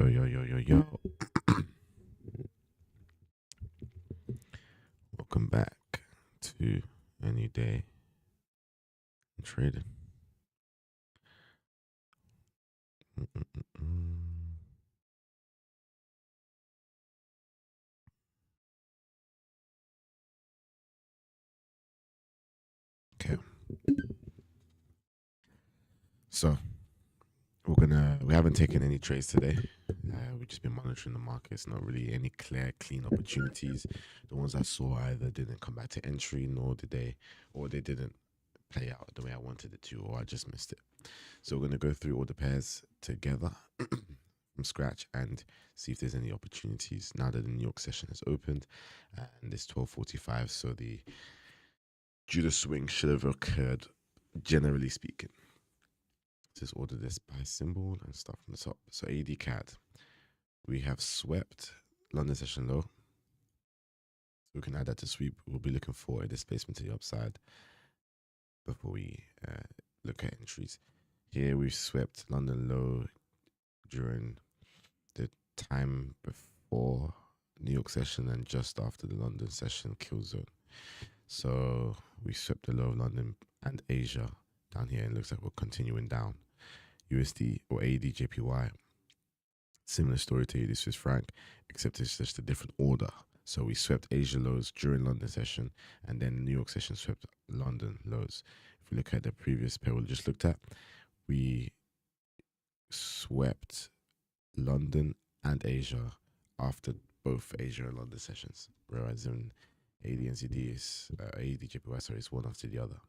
Yo. Welcome back to a new day in trading. Okay. So we haven't taken any trades today. We've just been monitoring the markets. Not really any clean opportunities. The ones I saw either didn't come back to entry, nor did they didn't play out the way I wanted it to, or I just missed it. So we're gonna go through all the pairs together from scratch and see if there's any opportunities now that the New York session has opened and it's 12:45. So the Judah swing should have occurred, generally speaking. Just order this by symbol and stuff from the top. So AD CAD, we have swept London session low. So we can add that to sweep. We'll be looking for a displacement to the upside before we look at entries. Here we've swept London low during the time before New York session and just after the London session kill zone. So we swept the low of London and Asia down here, and it looks like we're continuing down. USD or AD JPY, similar story to AD Swiss franc, except it's just a different order. So we swept Asia lows during London session, and then New York session swept London lows. If we look at the previous pair we just looked at, we swept London and Asia after both Asia and London sessions, whereas in AD is AD JPY, sorry, it's one after the other.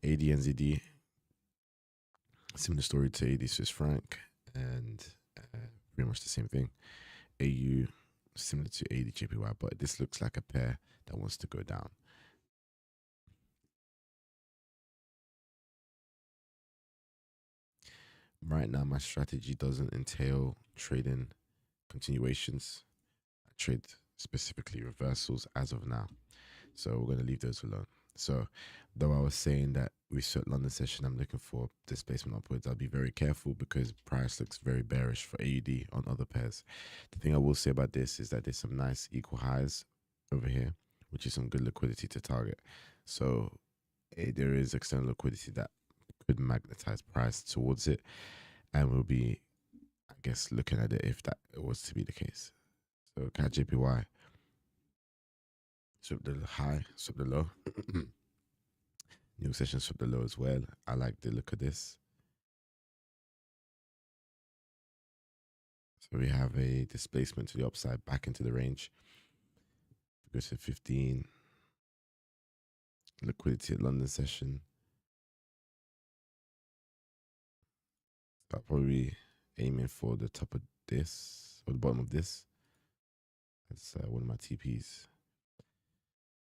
AD NZD, similar story to AD Swiss franc, and pretty much the same thing. AU, similar to AD JPY, but this looks like a pair that wants to go down. Right now, my strategy doesn't entail trading continuations. I trade specifically reversals as of now. So we're going to leave those alone. So though I was saying that we set London session, I'm looking for displacement upwards, I'll be very careful because price looks very bearish for AUD on other pairs. The thing I will say about this is that there's some nice equal highs over here, which is some good liquidity to target. So there is external liquidity that could magnetize price towards it, and we'll be, I guess, looking at it if that was to be the case. So CAD JPY, sweep the high, sweep the low. New session swept the low as well. I like the look of this. So we have a displacement to the upside back into the range. Go to 15. Liquidity at London session. I'll probably be aiming for the top of this or the bottom of this. That's one of my TPs.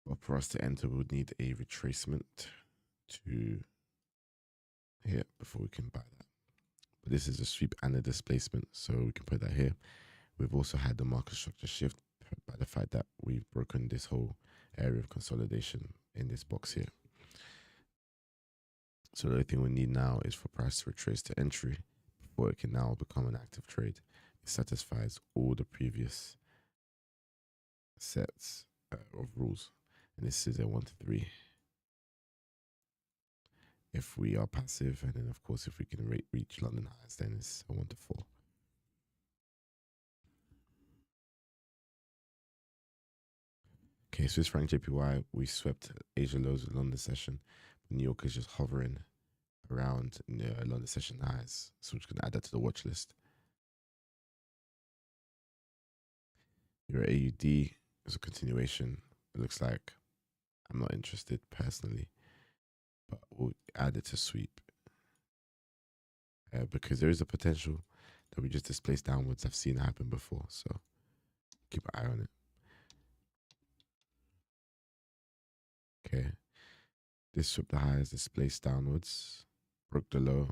But for us to enter, we would need a retracement to here before we can buy that. But this is a sweep and a displacement, so we can put that here. We've also had the market structure shift by the fact that we've broken this whole area of consolidation in this box here. So the only thing we need now is for price to retrace to entry before it can now become an active trade. It satisfies all the previous sets of rules. And this is a 1 to 3. If we are passive, and then of course if we can reach London highs, then it's a 1 to 4. Okay, Swiss franc JPY, we swept Asia lows with London session. New York is just hovering around London session highs. So we're just going to add that to the watch list. Your AUD is a continuation. It looks like I'm not interested personally, but we'll add it to sweep. Because there is a potential that we just displace downwards. I've seen it happen before, so keep an eye on it. Okay. This swept the highs, displaced downwards, broke the low.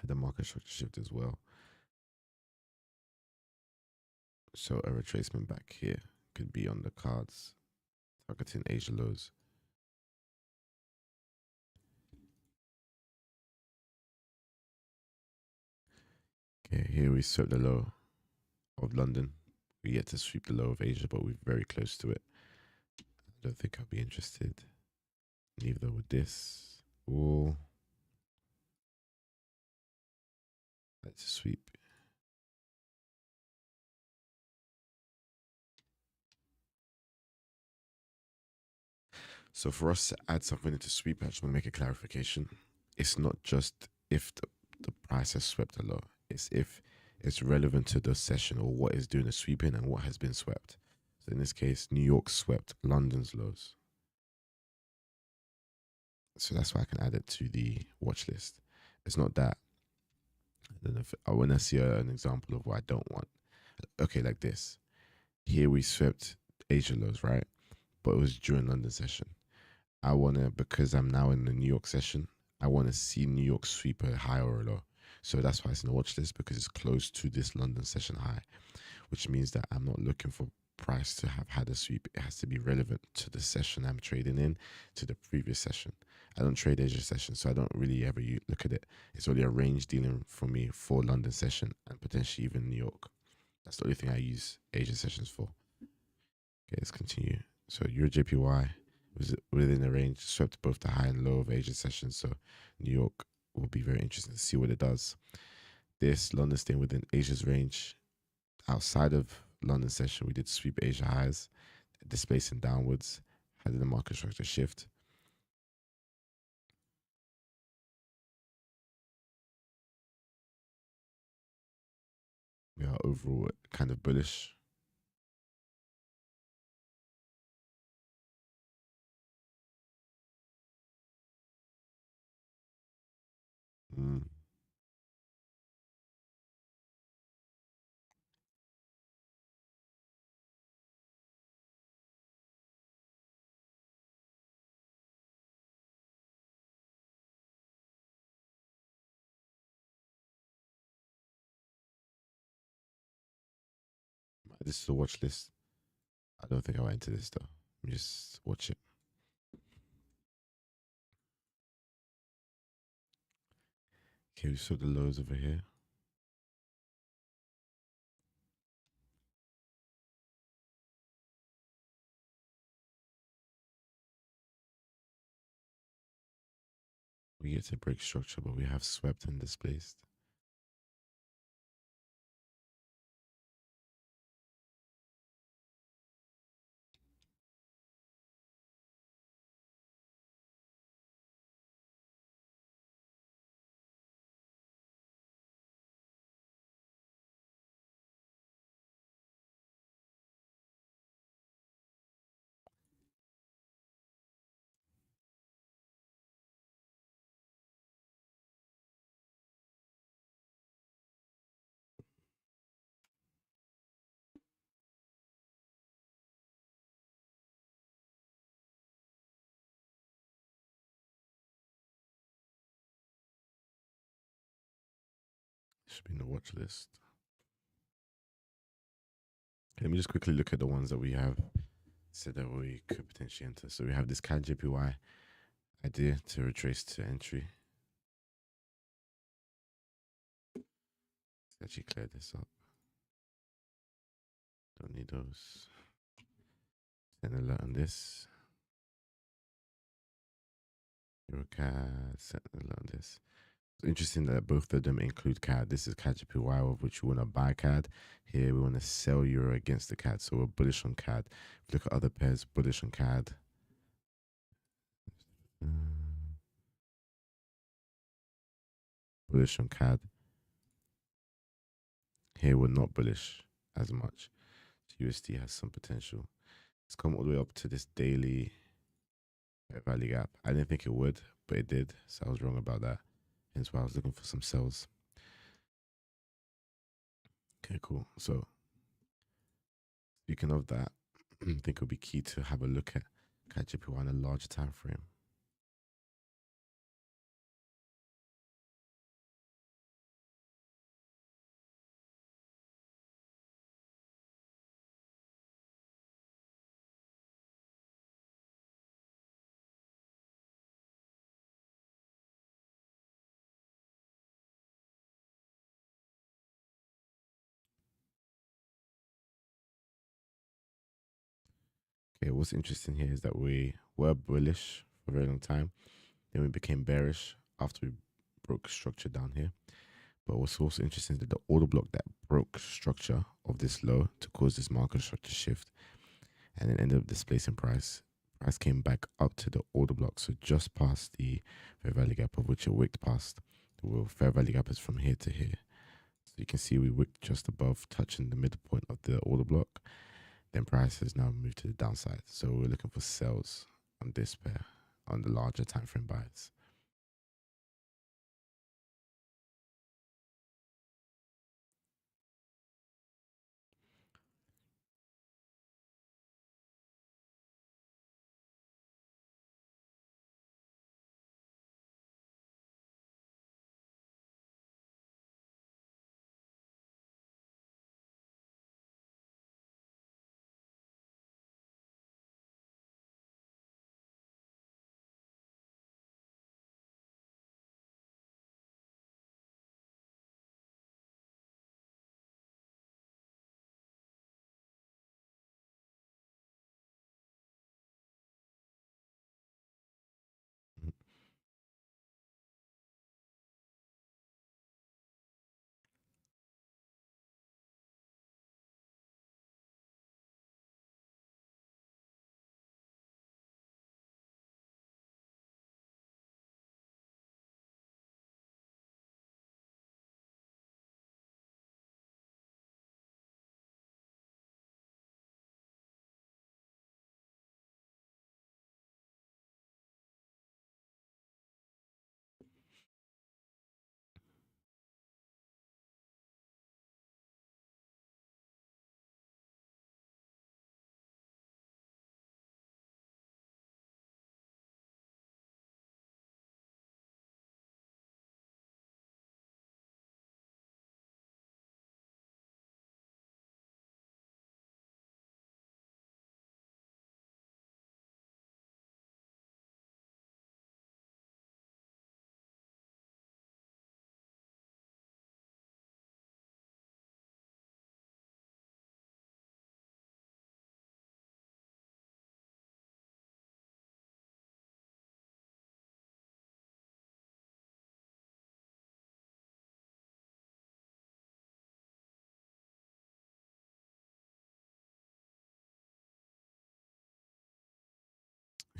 Had the market structure shift as well. So a retracement back here could be on the cards, targeting Asia lows. Okay, here we swept the low of London. We yet to sweep the low of Asia, but we're very close to it. I don't think I'll be interested. Neither with this. Or let's sweep. So for us to add something into sweep, I just want to make a clarification. It's not just if the price has swept a lot. It's if it's relevant to the session or what is doing the sweeping and what has been swept. So in this case, New York swept London's lows. So that's why I can add it to the watch list. It's not that. Then if I want to see an example of what I don't want. Okay, like this. Here we swept Asia lows, right? But it was during London session. I want to, because I'm now in the New York session, I want to see New York sweep a high or a low. So that's why it's in the watch list, because it's close to this London session high, which means that I'm not looking for price to have had a sweep. It has to be relevant to the session I'm trading in, to the previous session. I don't trade Asia session, so I don't really ever look at it. It's only a range dealing for me for London session and potentially even New York. That's the only thing I use Asia sessions for. Okay, let's continue. So Euro JPY was within the range, swept both the high and low of Asia sessions. So New York will be very interesting to see what it does. This London staying within Asia's range. Outside of London session, we did sweep Asia highs, displacing downwards. How did the market structure shift? We are overall kind of bullish. Mm. This is a watch list. I don't think I went into this though. Let me just watch it. Okay, we saw the lows over here. We get to break structure, but we have swept and displaced. Should be in the watch list. Okay, let me just quickly look at the ones that we have said that we could potentially enter. So we have this CAD JPY idea to retrace to entry. Let's actually clear this up. Don't need those. Send alert on this. EuroCAD, send alert on this. It's interesting that both of them include CAD. This is CAD JPY, of which we want to buy CAD. Here we want to sell Euro against the CAD. So we're bullish on CAD. If you look at other pairs, bullish on CAD. Bullish on CAD. Here we're not bullish as much. So USD has some potential. It's come all the way up to this daily value gap. I didn't think it would, but it did. So I was wrong about that. Hence why I was looking for some sells. Okay, cool. So speaking of that, I think it would be key to have a look at JPY on a larger time frame. Okay, what's interesting here is that we were bullish for a very long time. Then we became bearish after we broke structure down here. But what's also interesting is that the order block that broke structure of this low to cause this market structure shift and then ended up displacing price. Price came back up to the order block, so just past the fair value gap, of which it wicked past. The fair value gap is from here to here. So you can see we wicked just above, touching the midpoint of the order block. Then price has now moved to the downside. So we're looking for sells on this pair on the larger time frame buys.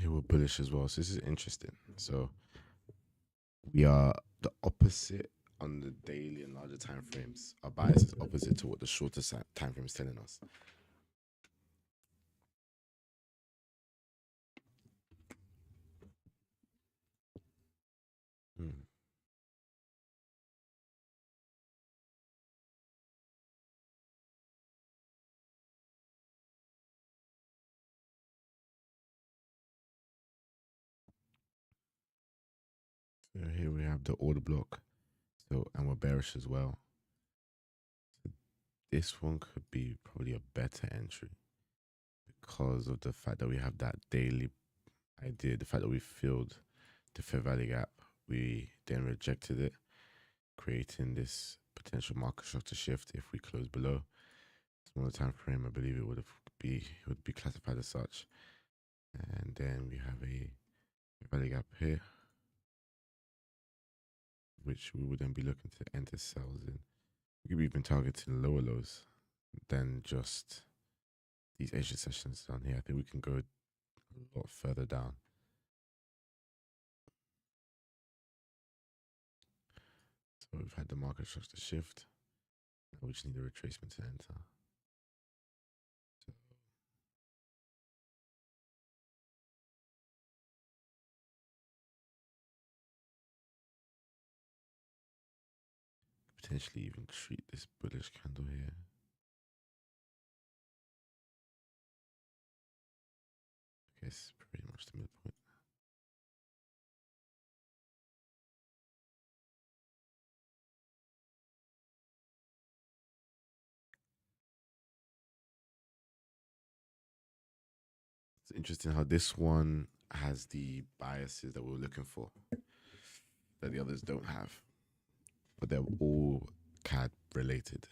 Here we're bullish as well. So this is interesting. So we are the opposite on the daily and larger time frames. Our bias is opposite to what the shorter time frame is telling us. Hmm. So here we have the order block. So and we're bearish as well. So this one could be probably a better entry because of the fact that we have that daily idea, the fact that we filled the fair value gap, we then rejected it, creating this potential market structure shift if we close below. Smaller time frame, I believe it would be classified as such. And then we have a value gap here, which we would then be looking to enter sales in. We could be even targeting lower lows than just these Asia sessions down here. I think we can go a lot further down. So we've had the market structure shift. Now we just need a retracement to enter. So potentially even treat this bullish candle here. I guess pretty much the midpoint. It's interesting how this one has the biases that we're looking for that the others don't have, but they're all CAD related.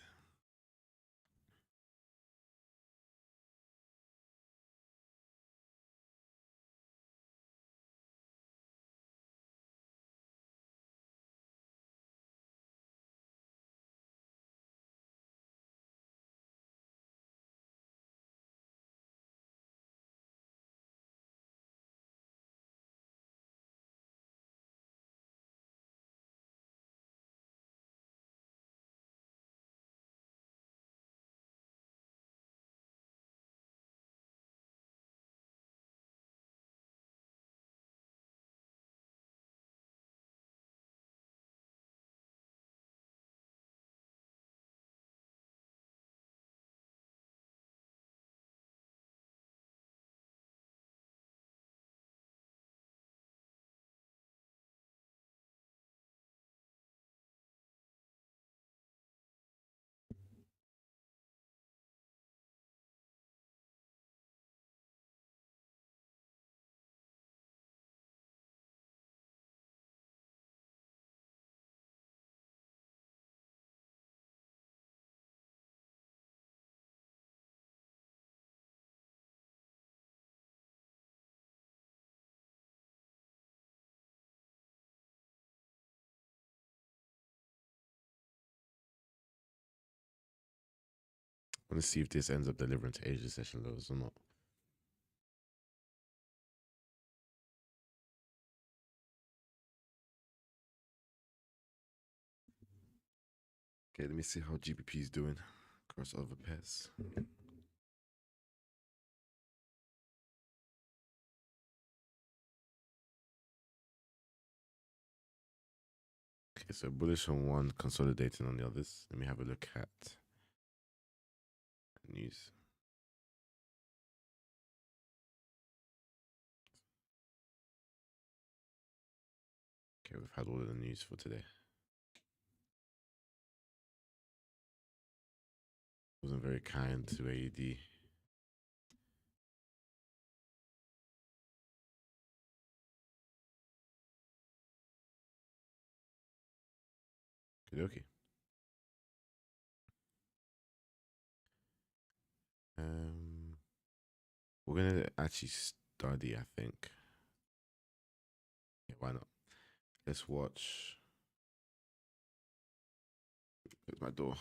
want to see if this ends up delivering to Asia session lows or not. Okay, let me see how GBP is doing across other pairs. Okay, so bullish on one, consolidating on the others. Let me have a look at news. Okay, we've had all of the news for today. Wasn't very kind to AED. Okay. We're gonna actually study, I think. Yeah, why not? Let's watch. Close my door.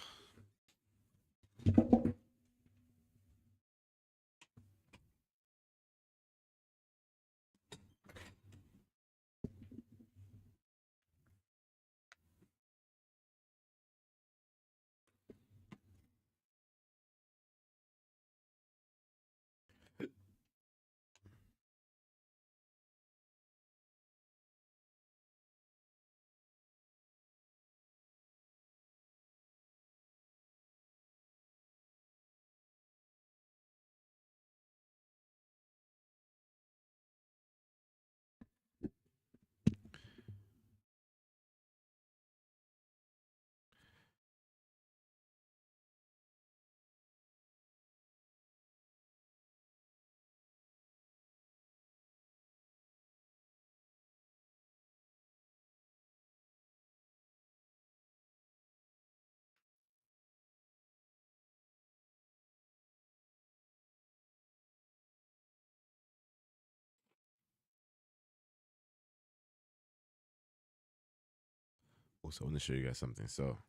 Also, I want to show you guys something. So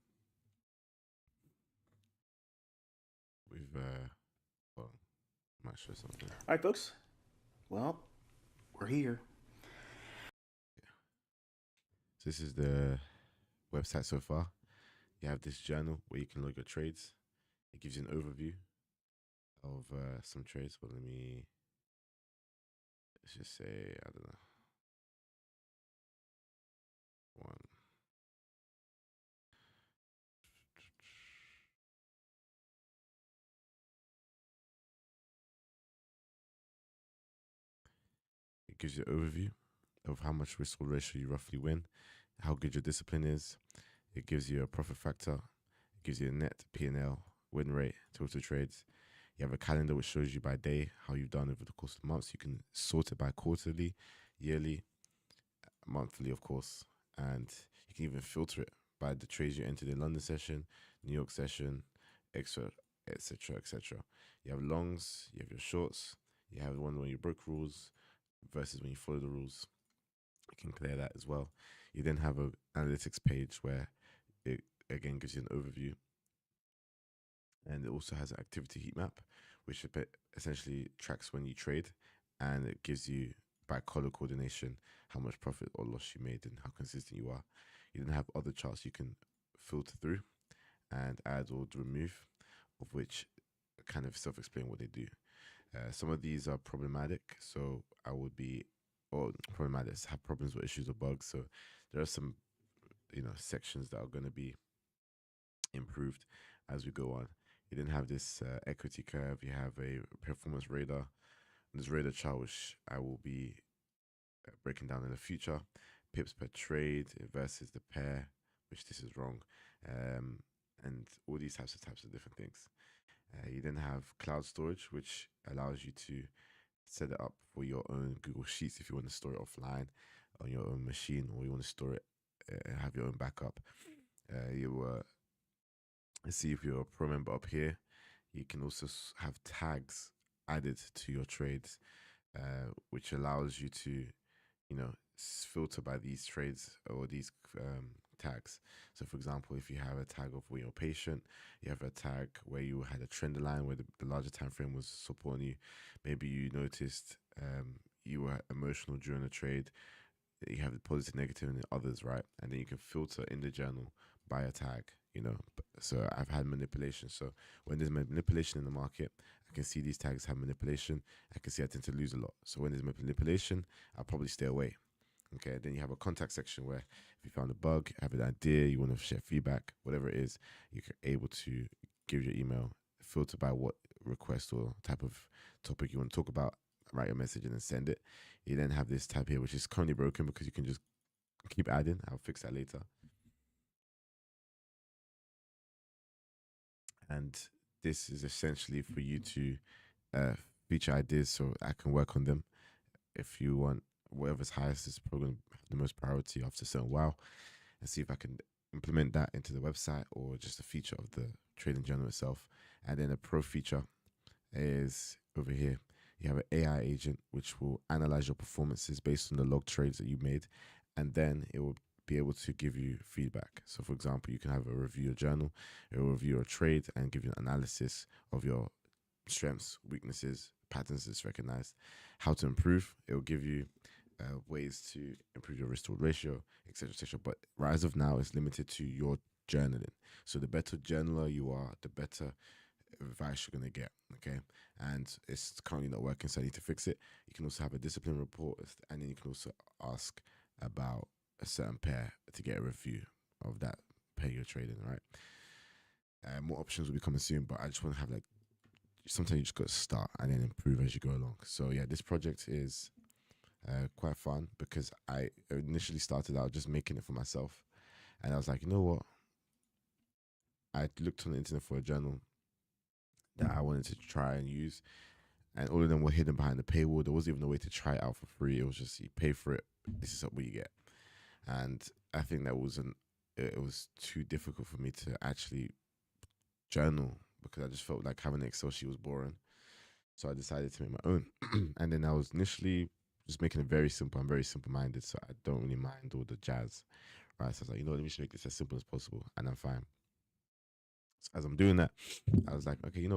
we've well, I might show something. All right, folks. Well, we're here. Yeah. So this is the website so far. You have this journal where you can log your trades. It gives you an overview of some trades. But let's just say, I don't know, one. It gives you an overview of how much risk or ratio you roughly win, how good your discipline is. It gives you a profit factor. It gives you a net P&L, win rate, total trades. You have a calendar which shows you by day how you've done over the course of the months. You can sort it by quarterly, yearly, monthly, of course, and you can even filter it by the trades you entered in London session, New York session, etc., etc., etc. You have longs, you have your shorts, you have one when you broke rules versus when you follow the rules. You can clear that as well. You then have an analytics page where it again gives you an overview, and it also has an activity heat map, which essentially tracks when you trade, and it gives you by color coordination how much profit or loss you made and how consistent you are. You then have other charts you can filter through and add or remove, of which kind of self-explain what they do. Some of these are problematic, so I would be, or problematic, have problems with issues or bugs. So there are some, sections that are going to be improved as we go on. You then have this equity curve. You have a performance radar. And this radar chart, which I will be breaking down in the future. Pips per trade versus the pair, which this is wrong. And all these types of different things. You then have cloud storage, which allows you to set it up for your own Google Sheets if you want to store it offline on your own machine, or you want to store it and have your own backup. Let's see if you're a pro member up here. You can also have tags added to your trades, which allows you to, filter by these trades or these tags. So, for example, if you have a tag of where you're patient, you have a tag where you had a trend line where the larger time frame was supporting you. Maybe you noticed you were emotional during a trade. You have the positive, negative, and the others, right? And then you can filter in the journal by a tag. So I've had manipulation. So when there's manipulation in the market, I can see these tags have manipulation. I can see I tend to lose a lot. So when there's manipulation, I'll probably stay away. Okay, then you have a contact section where if you found a bug, have an idea, you want to share feedback, whatever it is, you're able to give your email, filter by what request or type of topic you want to talk about, write your message and then send it. You then have this tab here, which is currently broken because you can just keep adding. I'll fix that later. And this is essentially for you to feature ideas so I can work on them. If you want whatever's highest is probably going to have the most priority after a certain while, and see if I can implement that into the website or just a feature of the trading journal itself. And then a pro feature is over here. You have an AI agent which will analyze your performances based on the log trades that you made, and then it will be able to give you feedback. So, for example, you can have a review journal, it will review your trade and give you an analysis of your strengths, weaknesses, patterns it's recognized, how to improve. It will give you ways to improve your risk to ratio, etc., etc. But as of now, it's limited to your journaling. So the better journaler you are, the better advice you're gonna get. Okay, and it's currently not working, so I need to fix it. You can also have a discipline report, and then you can also ask about a certain pair to get a review of that pair you're trading. Right, more options will be coming soon, but I just want to have like sometimes you just got to start and then improve as you go along. So yeah, this project is quite fun because I initially started out just making it for myself, and I was like, you know what? I looked on the internet for a journal that I wanted to try and use, and all of them were hidden behind the paywall. There wasn't even a way to try it out for free. It was just you pay for it. This is what you get, and I think that it was too difficult for me to actually journal because I just felt like having an Excel sheet was boring. So I decided to make my own. And then I was initially just making it very simple. I'm very simple minded, so I don't really mind all the jazz. Right. So I was like, let me just make this as simple as possible and I'm fine. So as I'm doing that, I was like, okay,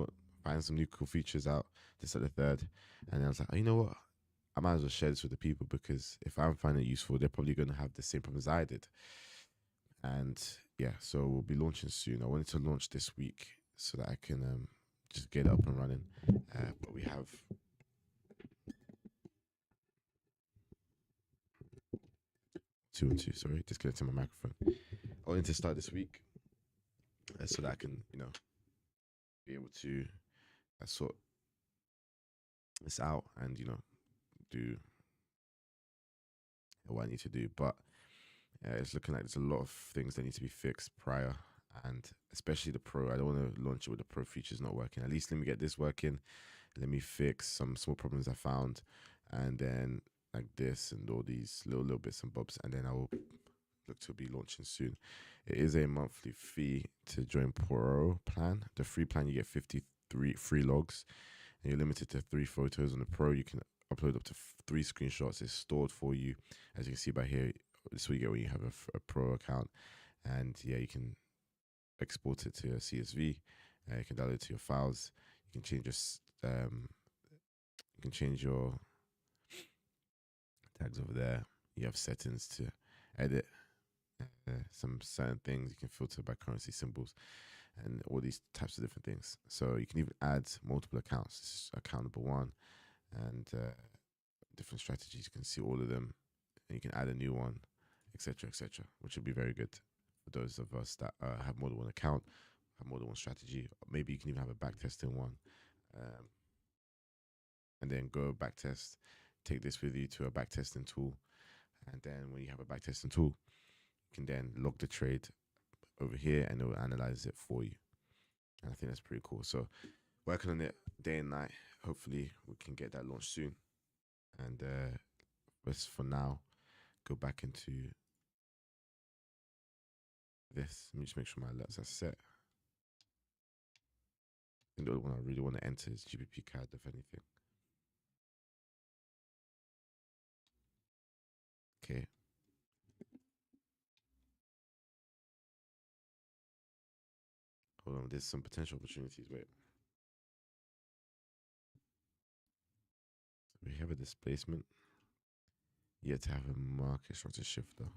find some new cool features out, this at the third. And then I was like, you know what? I might as well share this with the people because if I'm finding it useful, they're probably going to have the same problems I did. And yeah, so we'll be launching soon. I wanted to launch this week so that I can just get it up and running. But we have 2 and 2. Sorry, disconnecting my microphone. I wanted to start this week so that I can, be able to sort this out and, do what I need to do. But it's looking like there's a lot of things that need to be fixed prior, and especially the pro. I don't want to launch it with the pro features not working. At least let me get this working. Let me fix some small problems I found, and then like this and all these little bits and bobs, and then I will look to be launching soon. It is a monthly fee to join Pro plan. The free plan you get 53 free logs, and you're limited to 3 photos. On the Pro, you can upload up to 3 screenshots. It's stored for you, as you can see by here. This is what you get when you have a Pro account, and yeah, you can export it to a CSV. You can download it to your files. You can change your tags over there. You have settings to edit some certain things. You can filter by currency symbols and all these types of different things. So you can even add multiple accounts. This is account number 1 and different strategies. You can see all of them and you can add a new one, etc., etc., which would be very good for those of us that have more than one account, have more than one strategy. Maybe you can even have a backtesting one. And then go backtest, take this with you to a backtesting tool. And then when you have a backtesting tool, you can then log the trade over here and it will analyze it for you. And I think that's pretty cool. So working on it day and night. Hopefully we can get that launched soon. And let's for now go back into this. Let me just make sure my alerts are set. I think the only one I really want to enter is GBP CAD, if anything. Okay. Hold on, there's some potential opportunities. Wait, we have a displacement. Yet to have a market structure shift though.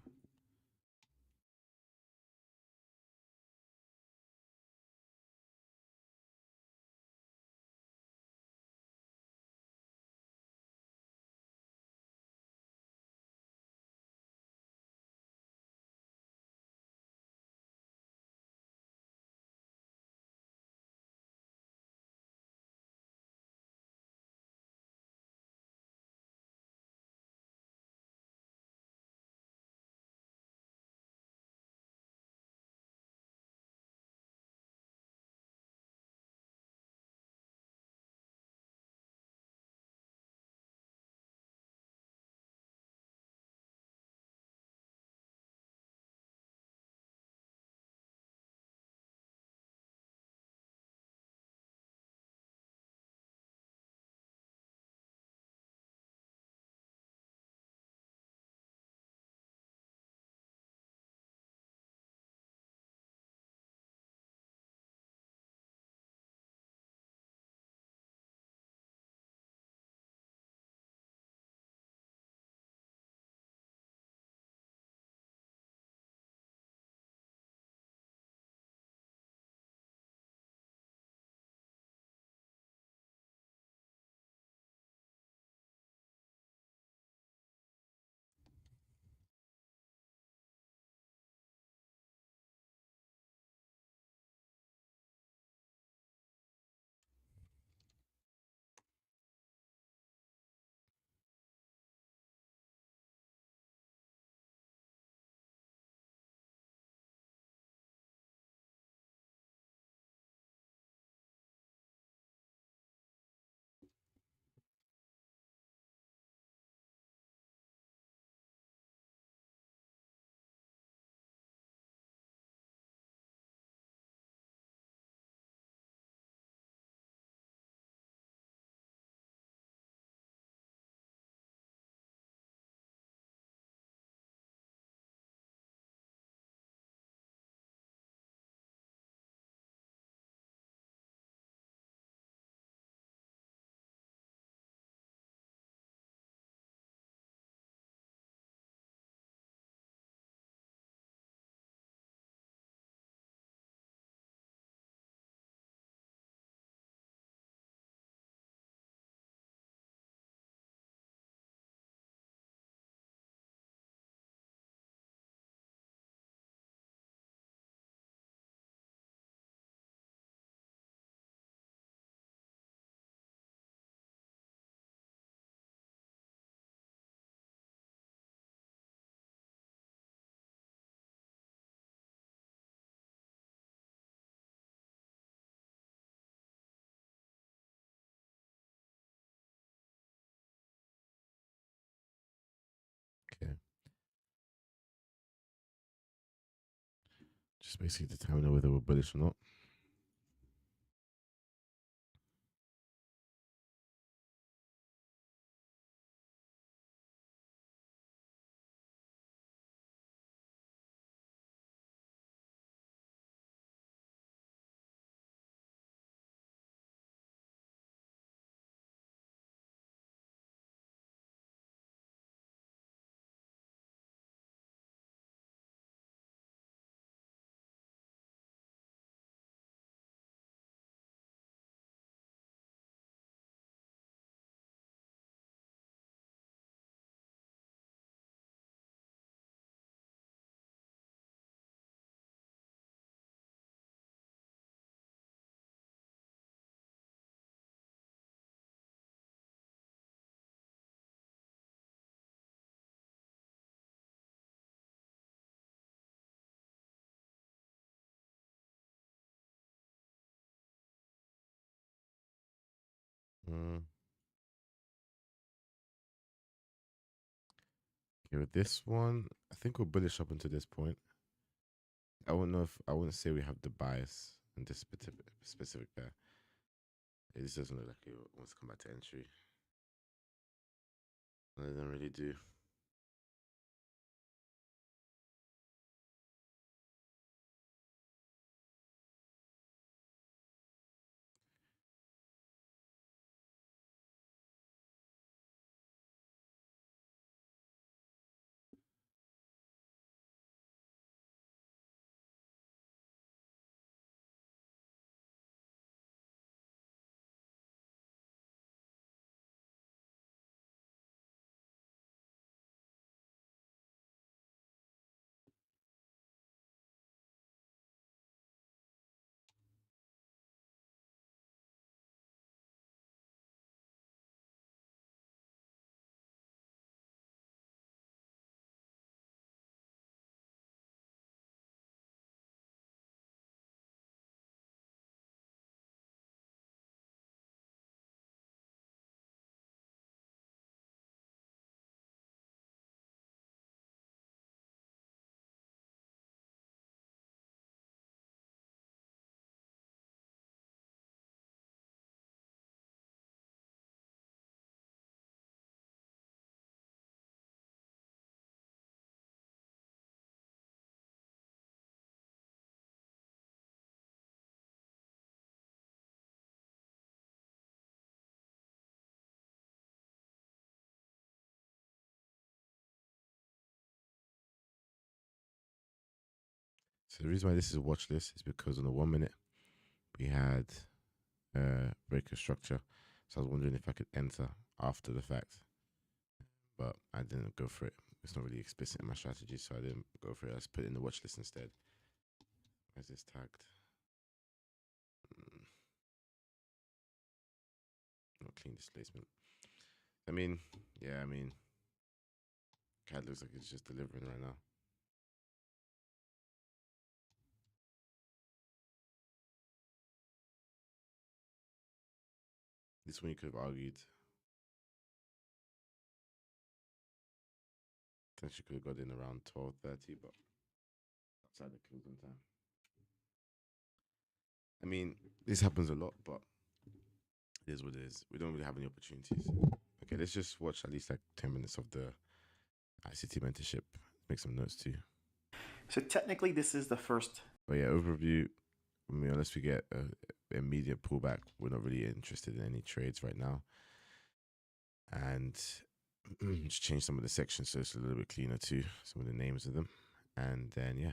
Okay. Just basically determine whether we're bullish or not. Mm. Okay, with this one, I think we're bullish up until this point. I wouldn't know if I wouldn't say we have the bias in this specific pair. It just doesn't look like it wants to come back to entry. It doesn't really do. So the reason why this is a watch list is because on the 1 minute we had breaker structure. So I was wondering if I could enter after the fact, but I didn't go for it. It's not really explicit in my strategy, so I didn't go for it. I just put it in the watch list instead. Where's this tagged? Not clean displacement. I mean, yeah, CAD looks like it's just delivering right now. This one you could have argued. Potentially could have got in around 12:30, but outside the closing time. I mean, this happens a lot, but it is what it is. We don't really have any opportunities. Okay, let's just watch at least like 10 minutes of the ICT mentorship. Make some notes too. So technically, this is the first. But yeah, overview. I mean, unless we get an immediate pullback, we're not really interested in any trades right now. And just change some of the sections so it's a little bit cleaner too. Some of the names of them. And then, yeah,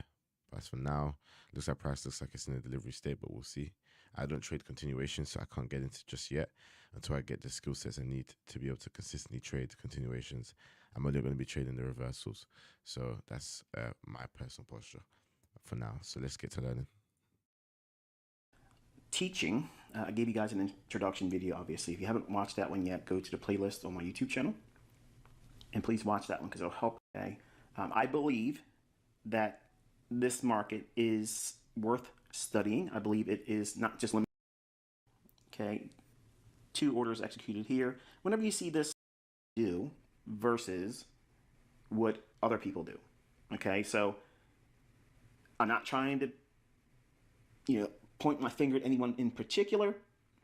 as for now, looks like price looks like it's in a delivery state, but we'll see. I don't trade continuation, so I can't get into just yet until I get the skill sets I need to be able to consistently trade continuations. I'm only going to be trading the reversals. So that's my personal posture for now. So let's get to learning. Teaching. I gave you guys an introduction video, obviously. If you haven't watched that one yet, go to the playlist on my YouTube channel. And please watch that one because it'll help. Okay? I believe that this market is worth studying. I believe it is not just limited. Okay, 2 orders executed here. Whenever you see this do versus what other people do. Okay, so I'm not trying to, point my finger at anyone in particular,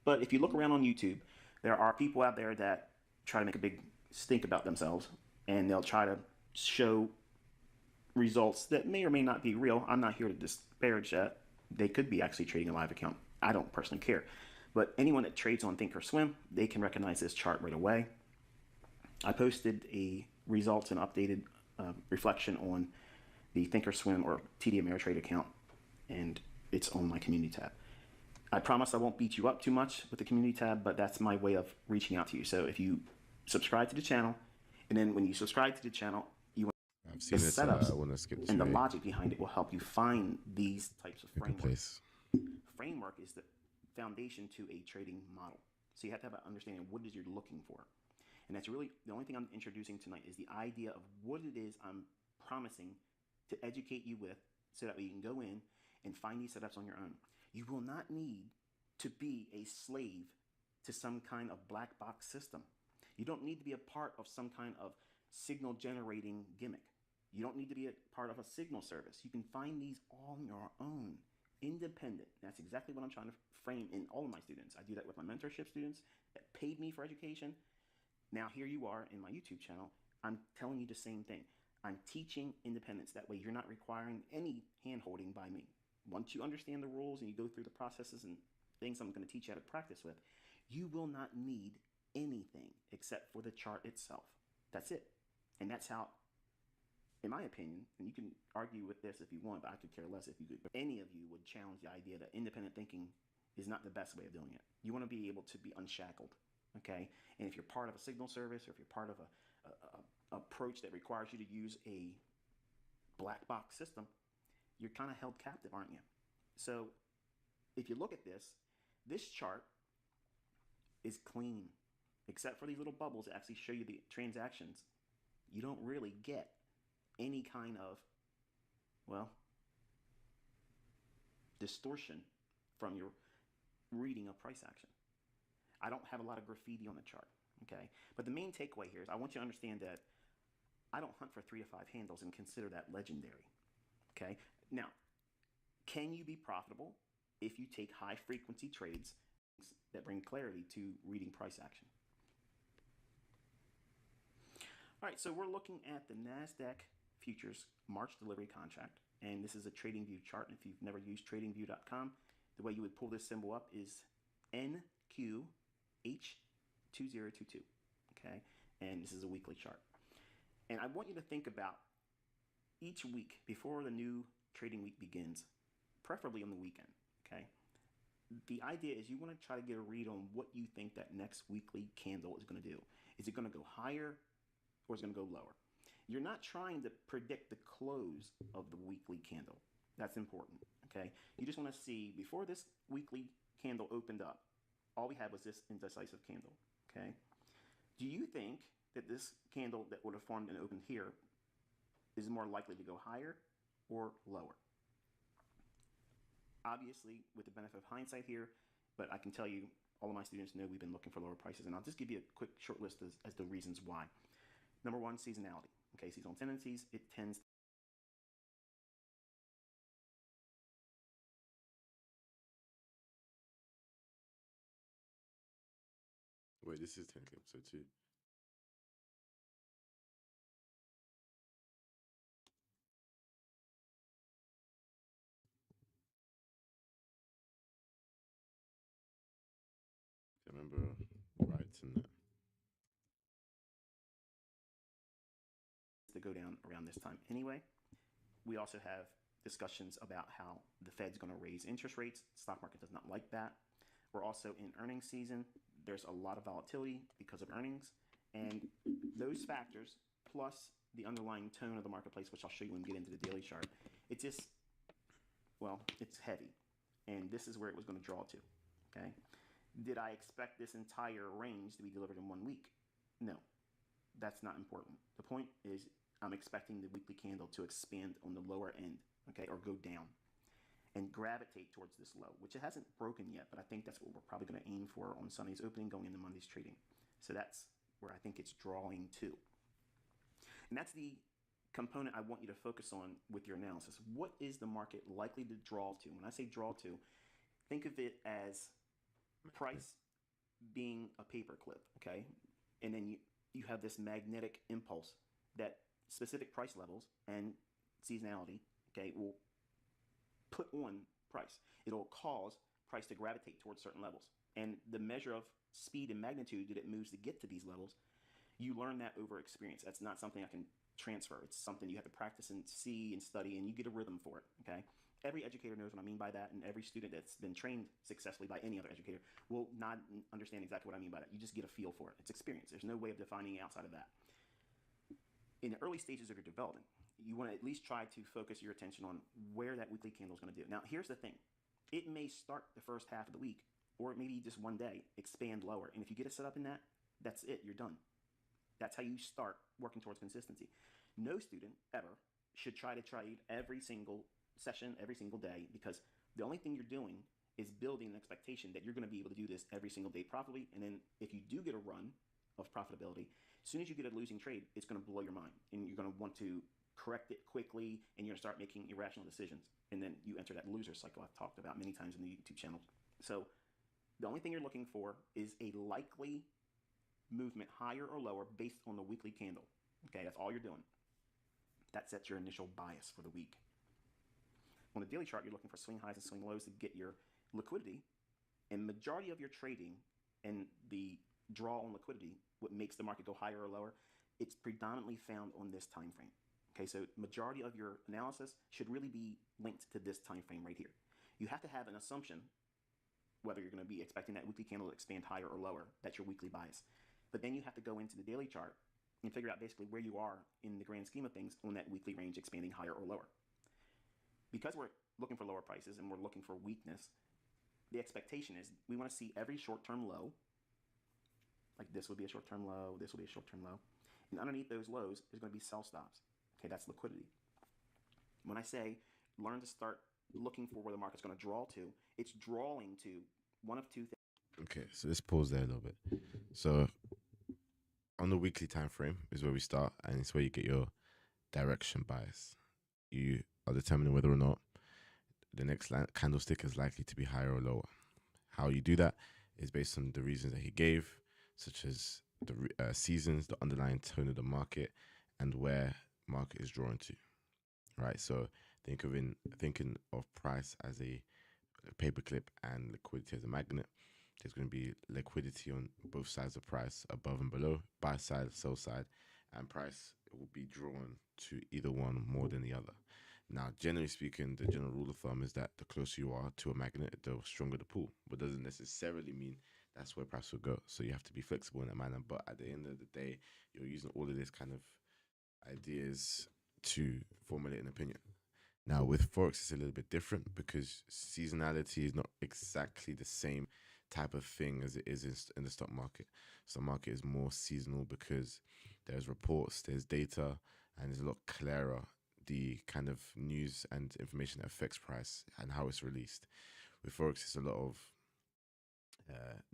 but if you look around on YouTube, there are people out there that try to make a big stink about themselves, and they'll try to show results that may or may not be real. I'm not here to disparage that. They could be actually trading a live account. I don't personally care. But anyone that trades on Thinkorswim, they can recognize this chart right away. I posted a results and updated reflection on the Thinkorswim or TD Ameritrade account, and it's on my community tab. I promise I won't beat you up too much with the community tab, but that's my way of reaching out to you. So if you subscribe to the channel, and then when you subscribe to the channel, you I've seen the it, setups I want to skip this and the way. logic behind it will help you find these types of frameworks. Framework is the foundation to a trading model. So you have to have an understanding of what it is you're looking for. And that's really the only thing I'm introducing tonight is the idea of what it is I'm promising to educate you with so that we can go in and find these setups on your own. You will not need to be a slave to some kind of black box system. You don't need to be a part of some kind of signal generating gimmick. You don't need to be a part of a signal service. You can find these on your own, independent. That's exactly what I'm trying to frame in all of my students. I do that with my mentorship students that paid me for education. Now here you are in my YouTube channel. I'm telling you the same thing. I'm teaching independence. That way you're not requiring any hand-holding by me. Once you understand the rules and you go through the processes and things I'm going to teach you how to practice with, you will not need anything except for the chart itself. That's it. And that's how, in my opinion, and you can argue with this if you want, but I could care less if you could. Any of you would challenge the idea that independent thinking is not the best way of doing it. You want to be able to be unshackled, okay? And if you're part of a signal service or if you're part of a approach that requires you to use a black box system, you're kind of held captive, aren't you? So if you look at this chart is clean, except for these little bubbles that actually show you the transactions. You don't really get any kind of, well, distortion from your reading of price action. I don't have a lot of graffiti on the chart, okay? But the main takeaway here is I want you to understand that I don't hunt for 3 to 5 handles and consider that legendary, okay? Now, can you be profitable if you take high frequency trades that bring clarity to reading price action? All right, so we're looking at the NASDAQ futures March delivery contract, and this is a TradingView chart. If you've never used tradingview.com, the way you would pull this symbol up is NQH2022, okay? And this is a weekly chart. And I want you to think about each week before the new trading week begins, preferably on the weekend. Okay. The idea is you want to try to get a read on what you think that next weekly candle is going to do. Is it going to go higher or is it going to go lower? You're not trying to predict the close of the weekly candle. That's important. Okay. You just want to see before this weekly candle opened up, all we had was this indecisive candle. Okay. Do you think that this candle that would have formed and opened here is more likely to go higher or lower? Obviously, with the benefit of hindsight here, but I can tell you, all of my students know we've been looking for lower prices, and I'll just give you a quick short list as the reasons why. Number one, seasonality. Okay, seasonal tendencies, it tends. Wait, this is technically episode 2. I remember writing that. To go down around this time anyway. We also have discussions about how the Fed's going to raise interest rates. The stock market does not like that. We're also in earnings season. There's a lot of volatility because of earnings. And those factors, plus the underlying tone of the marketplace, which I'll show you when we get into the daily chart, it's just, well, it's heavy. And this is where it was going to draw to. Okay. Did I expect this entire range to be delivered in 1 week? No, that's not important. The point is I'm expecting the weekly candle to expand on the lower end, okay, or go down and gravitate towards this low, which it hasn't broken yet, but I think that's what we're probably going to aim for on Sunday's opening going into Monday's trading. So that's where I think it's drawing to. And that's the component I want you to focus on with your analysis. What is the market likely to draw to? When I say draw to, think of it as price being a paperclip, okay? And then you have this magnetic impulse that specific price levels and seasonality, okay, will put on price. It'll cause price to gravitate towards certain levels. And the measure of speed and magnitude that it moves to get to these levels, you learn that over experience. That's not something I can transfer. It's something you have to practice and see and study, and you get a rhythm for it, okay? Every educator knows what I mean by that, and every student that's been trained successfully by any other educator will not understand exactly what I mean by that. You just get a feel for it. It's experience. There's no way of defining it outside of that. In the early stages of your development, you want to at least try to focus your attention on where that weekly candle is going to do. Now, here's the thing. It may start the first half of the week, or maybe just one day, expand lower. And if you get it set up in that, that's it. You're done. That's how you start working towards consistency. No student ever should try to trade every single session, every single day, because the only thing you're doing is building an expectation that you're going to be able to do this every single day profitably. And then if you do get a run of profitability, as soon as you get a losing trade, it's going to blow your mind. And you're going to want to correct it quickly, and you're going to start making irrational decisions. And then you enter that loser cycle I've talked about many times in the YouTube channel. So the only thing you're looking for is a likely movement higher or lower based on the weekly candle. Okay, that's all you're doing. That sets your initial bias for the week. On the daily chart, you're looking for swing highs and swing lows to get your liquidity. And majority of your trading and the draw on liquidity, what makes the market go higher or lower, it's predominantly found on this time frame. Okay, so majority of your analysis should really be linked to this time frame right here. You have to have an assumption whether you're going to be expecting that weekly candle to expand higher or lower. That's your weekly bias. But then you have to go into the daily chart and figure out basically where you are in the grand scheme of things on that weekly range expanding higher or lower. Because we're looking for lower prices and we're looking for weakness, the expectation is we want to see every short-term low, like this would be a short-term low, this will be a short-term low, and underneath those lows is going to be sell stops. Okay, that's liquidity. When I say learn to start looking for where the market's going to draw to, it's drawing to one of two things. Okay, so let's pause there a little bit. So on the weekly time frame is where we start, and it's where you get your direction bias. You are determining whether or not the next candlestick is likely to be higher or lower. How you do that is based on the reasons that he gave, such as the seasons, the underlying tone of the market, and where market is drawn to. Right, so thinking of price as a paperclip and liquidity as a magnet. There's going to be liquidity on both sides of price, above and below, buy side, sell side, and price will be drawn to either one more than the other. Now, generally speaking, the general rule of thumb is that the closer you are to a magnet, the stronger the pull, but doesn't necessarily mean that's where price will go. So you have to be flexible in that manner. But at the end of the day, you're using all of this kind of ideas to formulate an opinion. Now, with Forex, it's a little bit different because seasonality is not exactly the same type of thing as it is in the stock market. Stock market is more seasonal because there's reports, there's data, and it's a lot clearer the kind of news and information that affects price and how it's released. With Forex, it's a lot of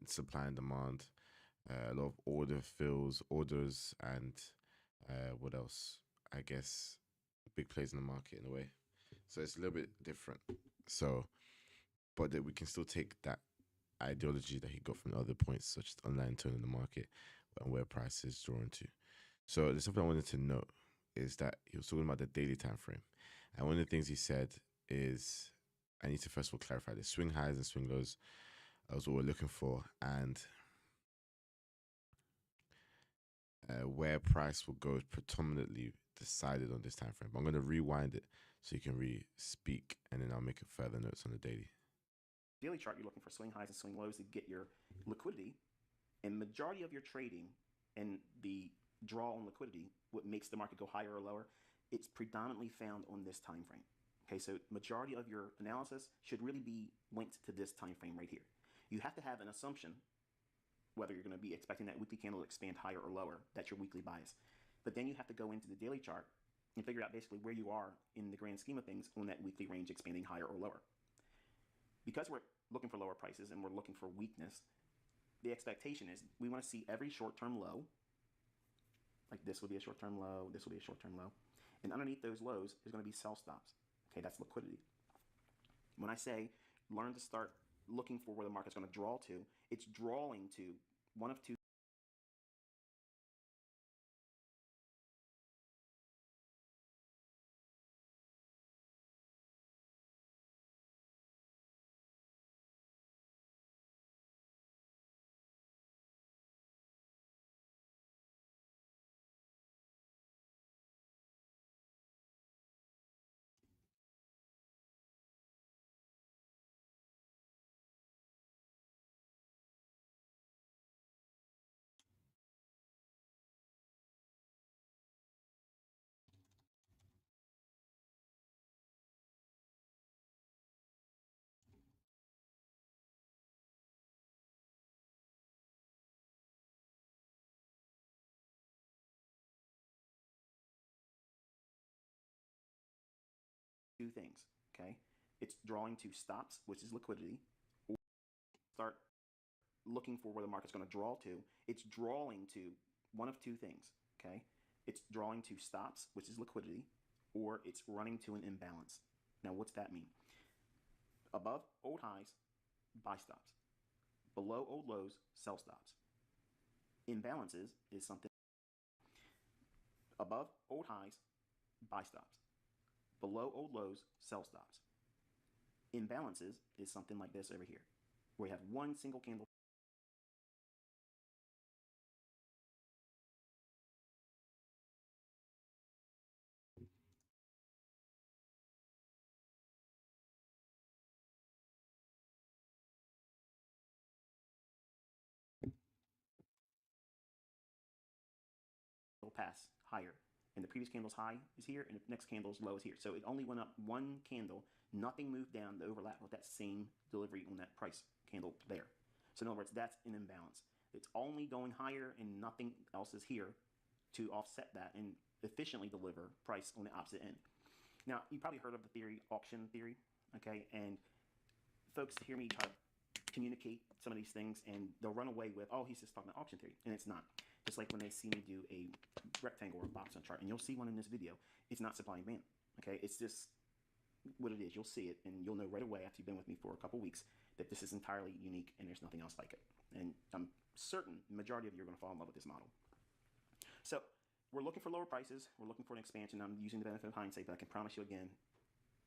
supply and demand, a lot of orders, and what else? I guess big plays in the market in a way. So it's a little bit different. So, but that we can still take that ideology that he got from the other points, such as online tone in the market and where price is drawn to. So there's something I wanted to note is that he was talking about the daily time frame. And one of the things he said is, I need to first of all clarify this. Swing highs and swing lows is what we're looking for. And where price will go is predominantly decided on this time frame. I'm going to rewind it so you can re-speak, and then I'll make further notes on the daily. Daily chart, you're looking for swing highs and swing lows to get your liquidity. And majority of your trading and the draw on liquidity, what makes the market go higher or lower, it's predominantly found on this time frame. Okay, so majority of your analysis should really be linked to this time frame right here. You have to have an assumption whether you're going to be expecting that weekly candle to expand higher or lower. That's your weekly bias. But then you have to go into the daily chart and figure out basically where you are in the grand scheme of things on that weekly range expanding higher or lower. Because we're looking for lower prices and we're looking for weakness, the expectation is we want to see every short-term low, like this will be a short-term low, this will be a short-term low, and underneath those lows is going to be sell stops. Okay, that's liquidity. When I say learn to start looking for where the market's going to draw to, it's drawing to one of two. Two things, okay? It's drawing to stops, which is liquidity, or start looking for where the market's going to draw to. It's drawing to one of two things, okay? It's drawing to stops, which is liquidity, or it's running to an imbalance. Now, what's that mean? Above old highs, buy stops. Below old lows, sell stops. Imbalances is something above old highs, buy stops. Below old lows, sell stops. Imbalances is something like this over here, where you have one single candle pass higher. And the previous candle's high is here, and the next candle's low is here. So it only went up one candle. Nothing moved down to overlap with that same delivery on that price candle there. So in other words, that's an imbalance. It's only going higher and nothing else is here to offset that and efficiently deliver price on the opposite end. Now, you probably heard of the theory, auction theory, okay? And folks hear me try to communicate some of these things and they'll run away with, oh, he's just talking about auction theory, and it's not. Just like when they see me do a rectangle or a box on chart, and you'll see one in this video, it's not supply and demand, okay? It's just what it is. You'll see it, and you'll know right away after you've been with me for a couple weeks that this is entirely unique and there's nothing else like it. And I'm certain the majority of you are going to fall in love with this model. So we're looking for lower prices. We're looking for an expansion. I'm using the benefit of hindsight, but I can promise you again,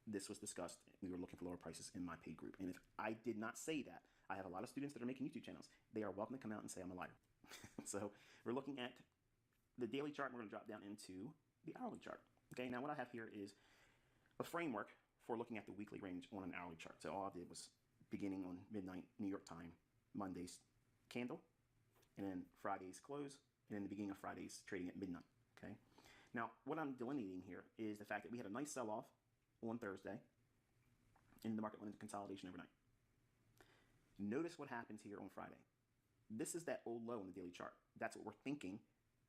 this was discussed. We were looking for lower prices in my paid group. And if I did not say that, I have a lot of students that are making YouTube channels. They are welcome to come out and say I'm a liar. So we're looking at the daily chart. We're going to drop down into the hourly chart. Okay, now what I have here is a framework for looking at the weekly range on an hourly chart. So all I did was beginning on midnight New York time, Monday's candle, and then Friday's close, and then the beginning of Friday's trading at midnight. Okay. Now, what I'm delineating here is the fact that we had a nice sell-off on Thursday, and the market went into consolidation overnight. Notice what happens here on Friday. This is that old low in the daily chart. That's what we're thinking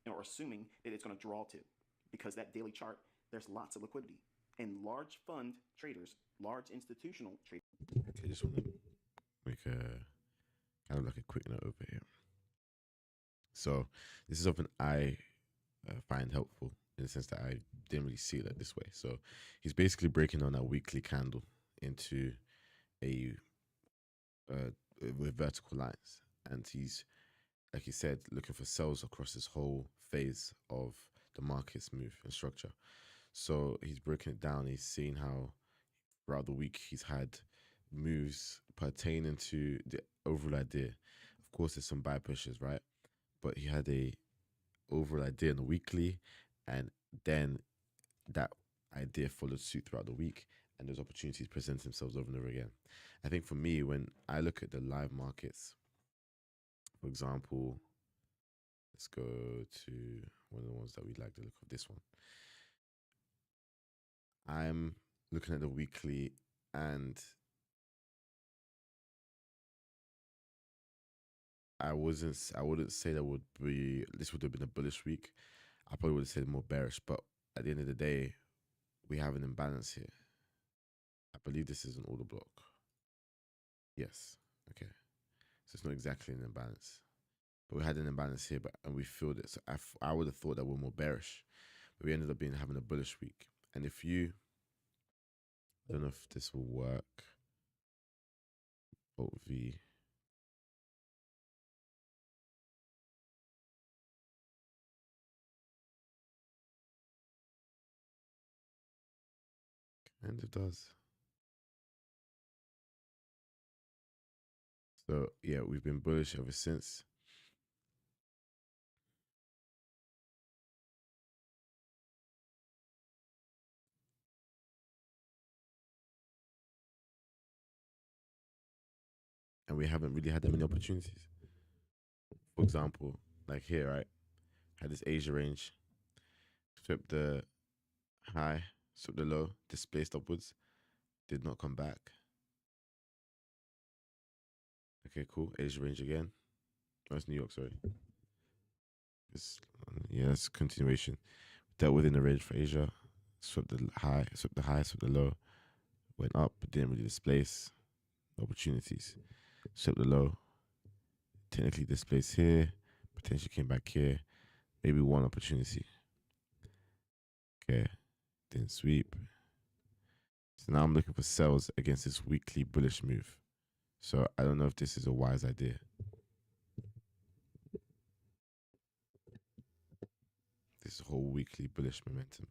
or assuming that it's going to draw to, because that daily chart, there's lots of liquidity. And large fund traders, large institutional traders. Okay, just want to make a kind of like a quick note over here. So this is something I find helpful in the sense that I didn't really see it this way. So he's basically breaking down that weekly candle into a with vertical lines, and he's, like he said, looking for sells across this whole phase of the market's move and structure. So he's breaking it down. He's seeing how throughout the week he's had moves pertaining to the overall idea. Of course, there's some buy pushes, right? But he had a overall idea in the weekly, and then that idea followed suit throughout the week, and those opportunities present themselves over and over again. I think for me, when I look at the live markets, for example, let's go to one of the ones that we like the look of, this one. I'm looking at the weekly, and I wouldn't say this would have been a bullish week. I probably would have said more bearish, but at the end of the day, we have an imbalance here. I believe this is an order block. Yes. Okay. So it's not exactly an imbalance, but we had an imbalance here, and we filled it. So I would have thought that we're more bearish, but we ended up having a bullish week. And I don't know if this will work. Alt V. And it does. So yeah, we've been bullish ever since. And we haven't really had that many opportunities. For example, like here, right? Had this Asia range, swept the high, swept the low, displaced upwards, did not come back. Okay, cool. Asia range again. Oh, it's New York, sorry. It's continuation. Dealt within the range for Asia. Swept the high, swept the low. Went up, but didn't really displace. Opportunities. Swept the low. Technically displaced here. Potentially came back here. Maybe one opportunity. Okay. Didn't sweep. So now I'm looking for sells against this weekly bullish move. So I don't know if this is a wise idea. This whole weekly bullish momentum.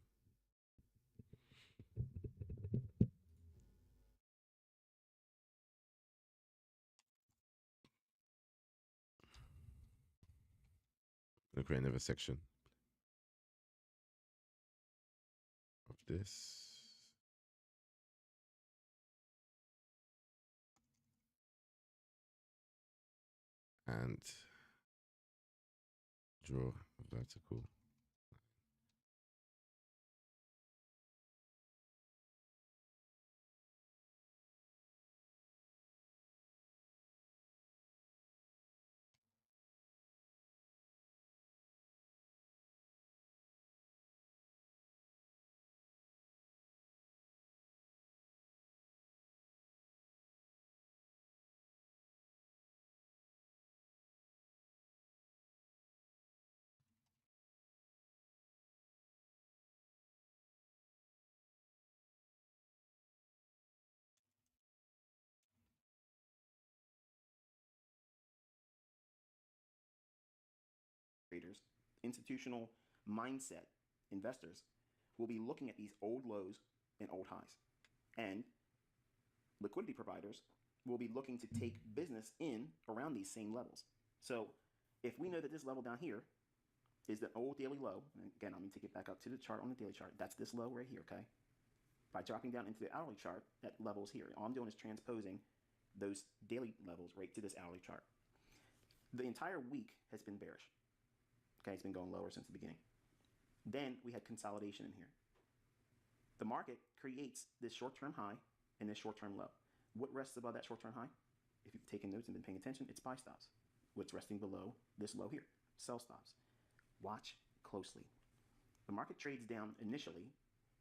I'm gonna create another section of this. And draw a vertical. Traders, institutional mindset investors will be looking at these old lows and old highs. And liquidity providers will be looking to take business in around these same levels. So if we know that this level down here is the old daily low, and again, I'm going to take it back up to the chart on the daily chart. That's this low right here, okay? By dropping down into the hourly chart at levels here, all I'm doing is transposing those daily levels right to this hourly chart. The entire week has been bearish. Okay, it's been going lower since the beginning. Then we had consolidation in here. The market creates this short-term high and this short-term low. What rests above that short-term high? If you've taken notes and been paying attention, it's buy stops. What's resting below this low here? Sell stops. Watch closely. The market trades down initially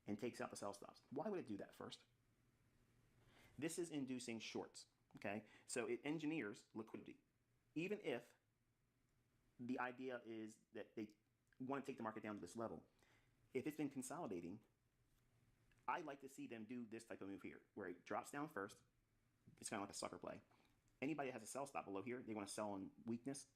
and takes out the sell stops. Why would it do that first? This is inducing shorts, okay? So it engineers liquidity. Even if the idea is that they want to take the market down to this level, if it's been consolidating, I like to see them do this type of move here, where it drops down first. It's kind of like a sucker play. Anybody that has a sell stop below here, they want to sell on weakness,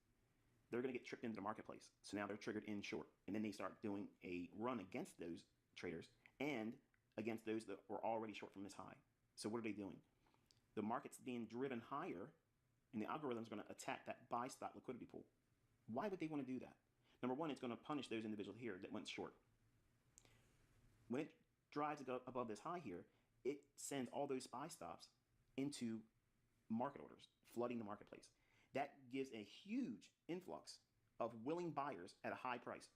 they're going to get tripped into the marketplace. So now they're triggered in short. And then they start doing a run against those traders and against those that were already short from this high. So what are they doing? The market's being driven higher, and the algorithm's going to attack that buy stop liquidity pool. Why would they want to do that? Number one, it's going to punish those individuals here that went short. When it drives above this high here, it sends all those buy stops into market orders, flooding the marketplace. That gives a huge influx of willing buyers at a high price,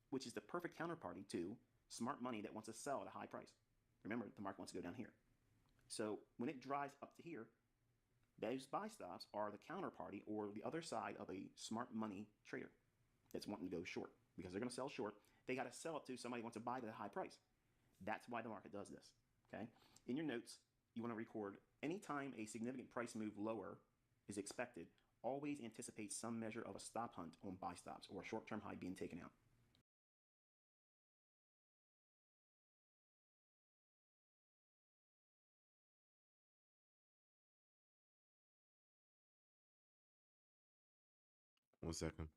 which is the perfect counterparty to smart money that wants to sell at a high price. Remember, the market wants to go down here. So when it drives up to here, those buy stops are the counterparty or the other side of a smart money trader that's wanting to go short, because they're going to sell short. They got to sell it to somebody who wants to buy at a high price. That's why the market does this, okay? In your notes, you want to record anytime a significant price move lower is expected, always anticipate some measure of a stop hunt on buy stops or a short-term high being taken out. One second.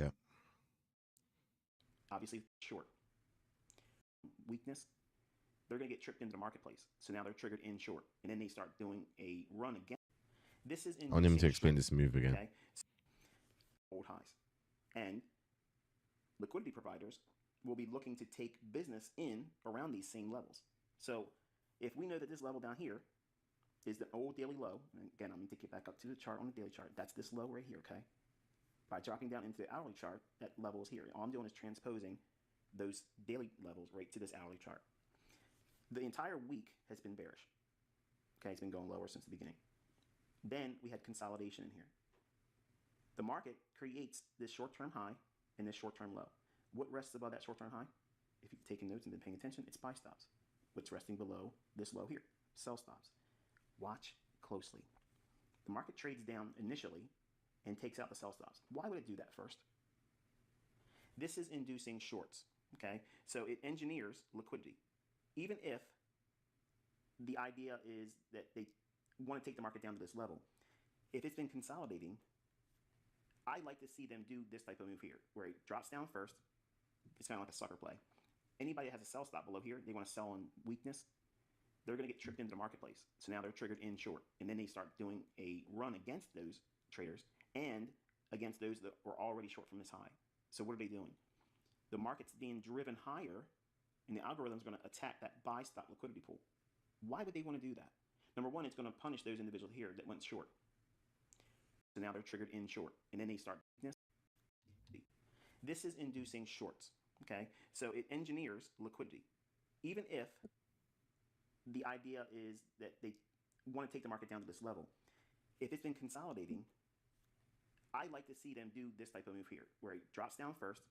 Okay. Obviously, short. Weakness, they're going to get tripped into the marketplace. So now they're triggered in short. And then they start doing a run again. This is I want him to explain this move again. Okay? Old highs. And liquidity providers will be looking to take business in around these same levels. So if we know that this level down here is the old daily low, and again, I'm going to take it back up to the chart on the daily chart. That's this low right here, okay? By dropping down into the hourly chart at levels here, all I'm doing is transposing those daily levels right to this hourly chart. The entire week has been bearish. Okay, it's been going lower since the beginning. Then we had consolidation in here. The market creates this short-term high and this short-term low. What rests above that short-term high? If you've taken notes and been paying attention, it's buy stops. What's resting below this low here? Sell stops. Watch closely. The market trades down initially and takes out the sell stops. Why would it do that first? This is inducing shorts, okay? So it engineers liquidity. Even if the idea is that they want to take the market down to this level, if it's been consolidating, I like to see them do this type of move here, where it drops down first. It's kind of like a sucker play. Anybody that has a sell stop below here, they want to sell on weakness, they're going to get tripped into the marketplace. So now they're triggered in short. And then they start doing a run against those traders and against those that were already short from this high. So what are they doing? The market's being driven higher, and the algorithm's going to attack that buy stop liquidity pool. Why would they want to do that? Number one, it's going to punish those individuals here that went short. So now they're triggered in short, and then they start this. This is inducing shorts. Okay, so it engineers liquidity, even if the idea is that they want to take the market down to this level. If it's been consolidating, I like to see them do this type of move here, where it drops down first.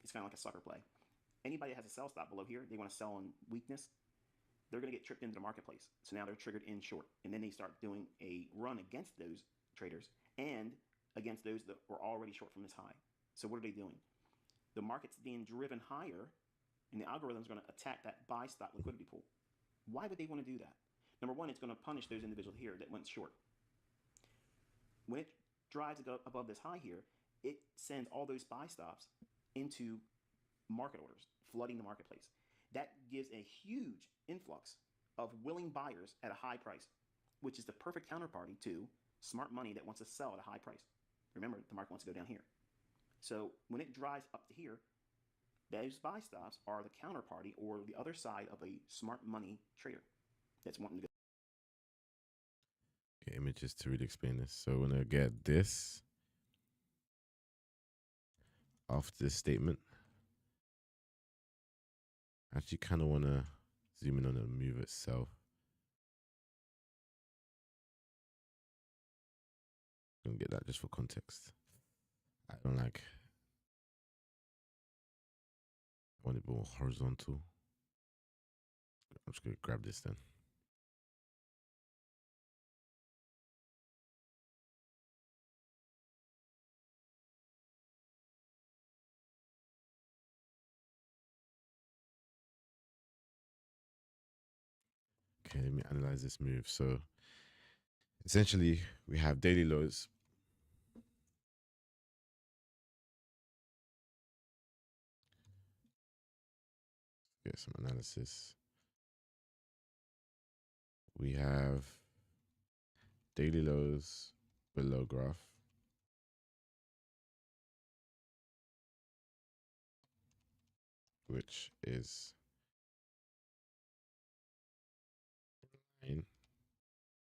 It's kind of like a sucker play. Anybody that has a sell stop below here, they want to sell on weakness, they're going to get tripped into the marketplace. So now they're triggered in short. And then they start doing a run against those traders and against those that were already short from this high. So what are they doing? The market's being driven higher, and the algorithm is going to attack that buy stop liquidity pool. Why would they want to do that? Number one, it's going to punish those individuals here that went short. When it drives to go above this high here, it sends all those buy stops into market orders, flooding the marketplace. That gives a huge influx of willing buyers at a high price, which is the perfect counterparty to smart money that wants to sell at a high price. Remember, the market wants to go down here. So when it drives up to here, those buy stops are the counterparty or the other side of a smart money trader that's wanting to go. Okay, images to really explain this. So when I get this after this statement, I actually kind of want to zoom in on the move itself. I'm gonna get that just for context. I don't like. I want it more horizontal. I'm just gonna grab this then. Okay, let me analyze this move. So essentially, we have daily lows. Get some analysis. We have daily lows below graph. Which is in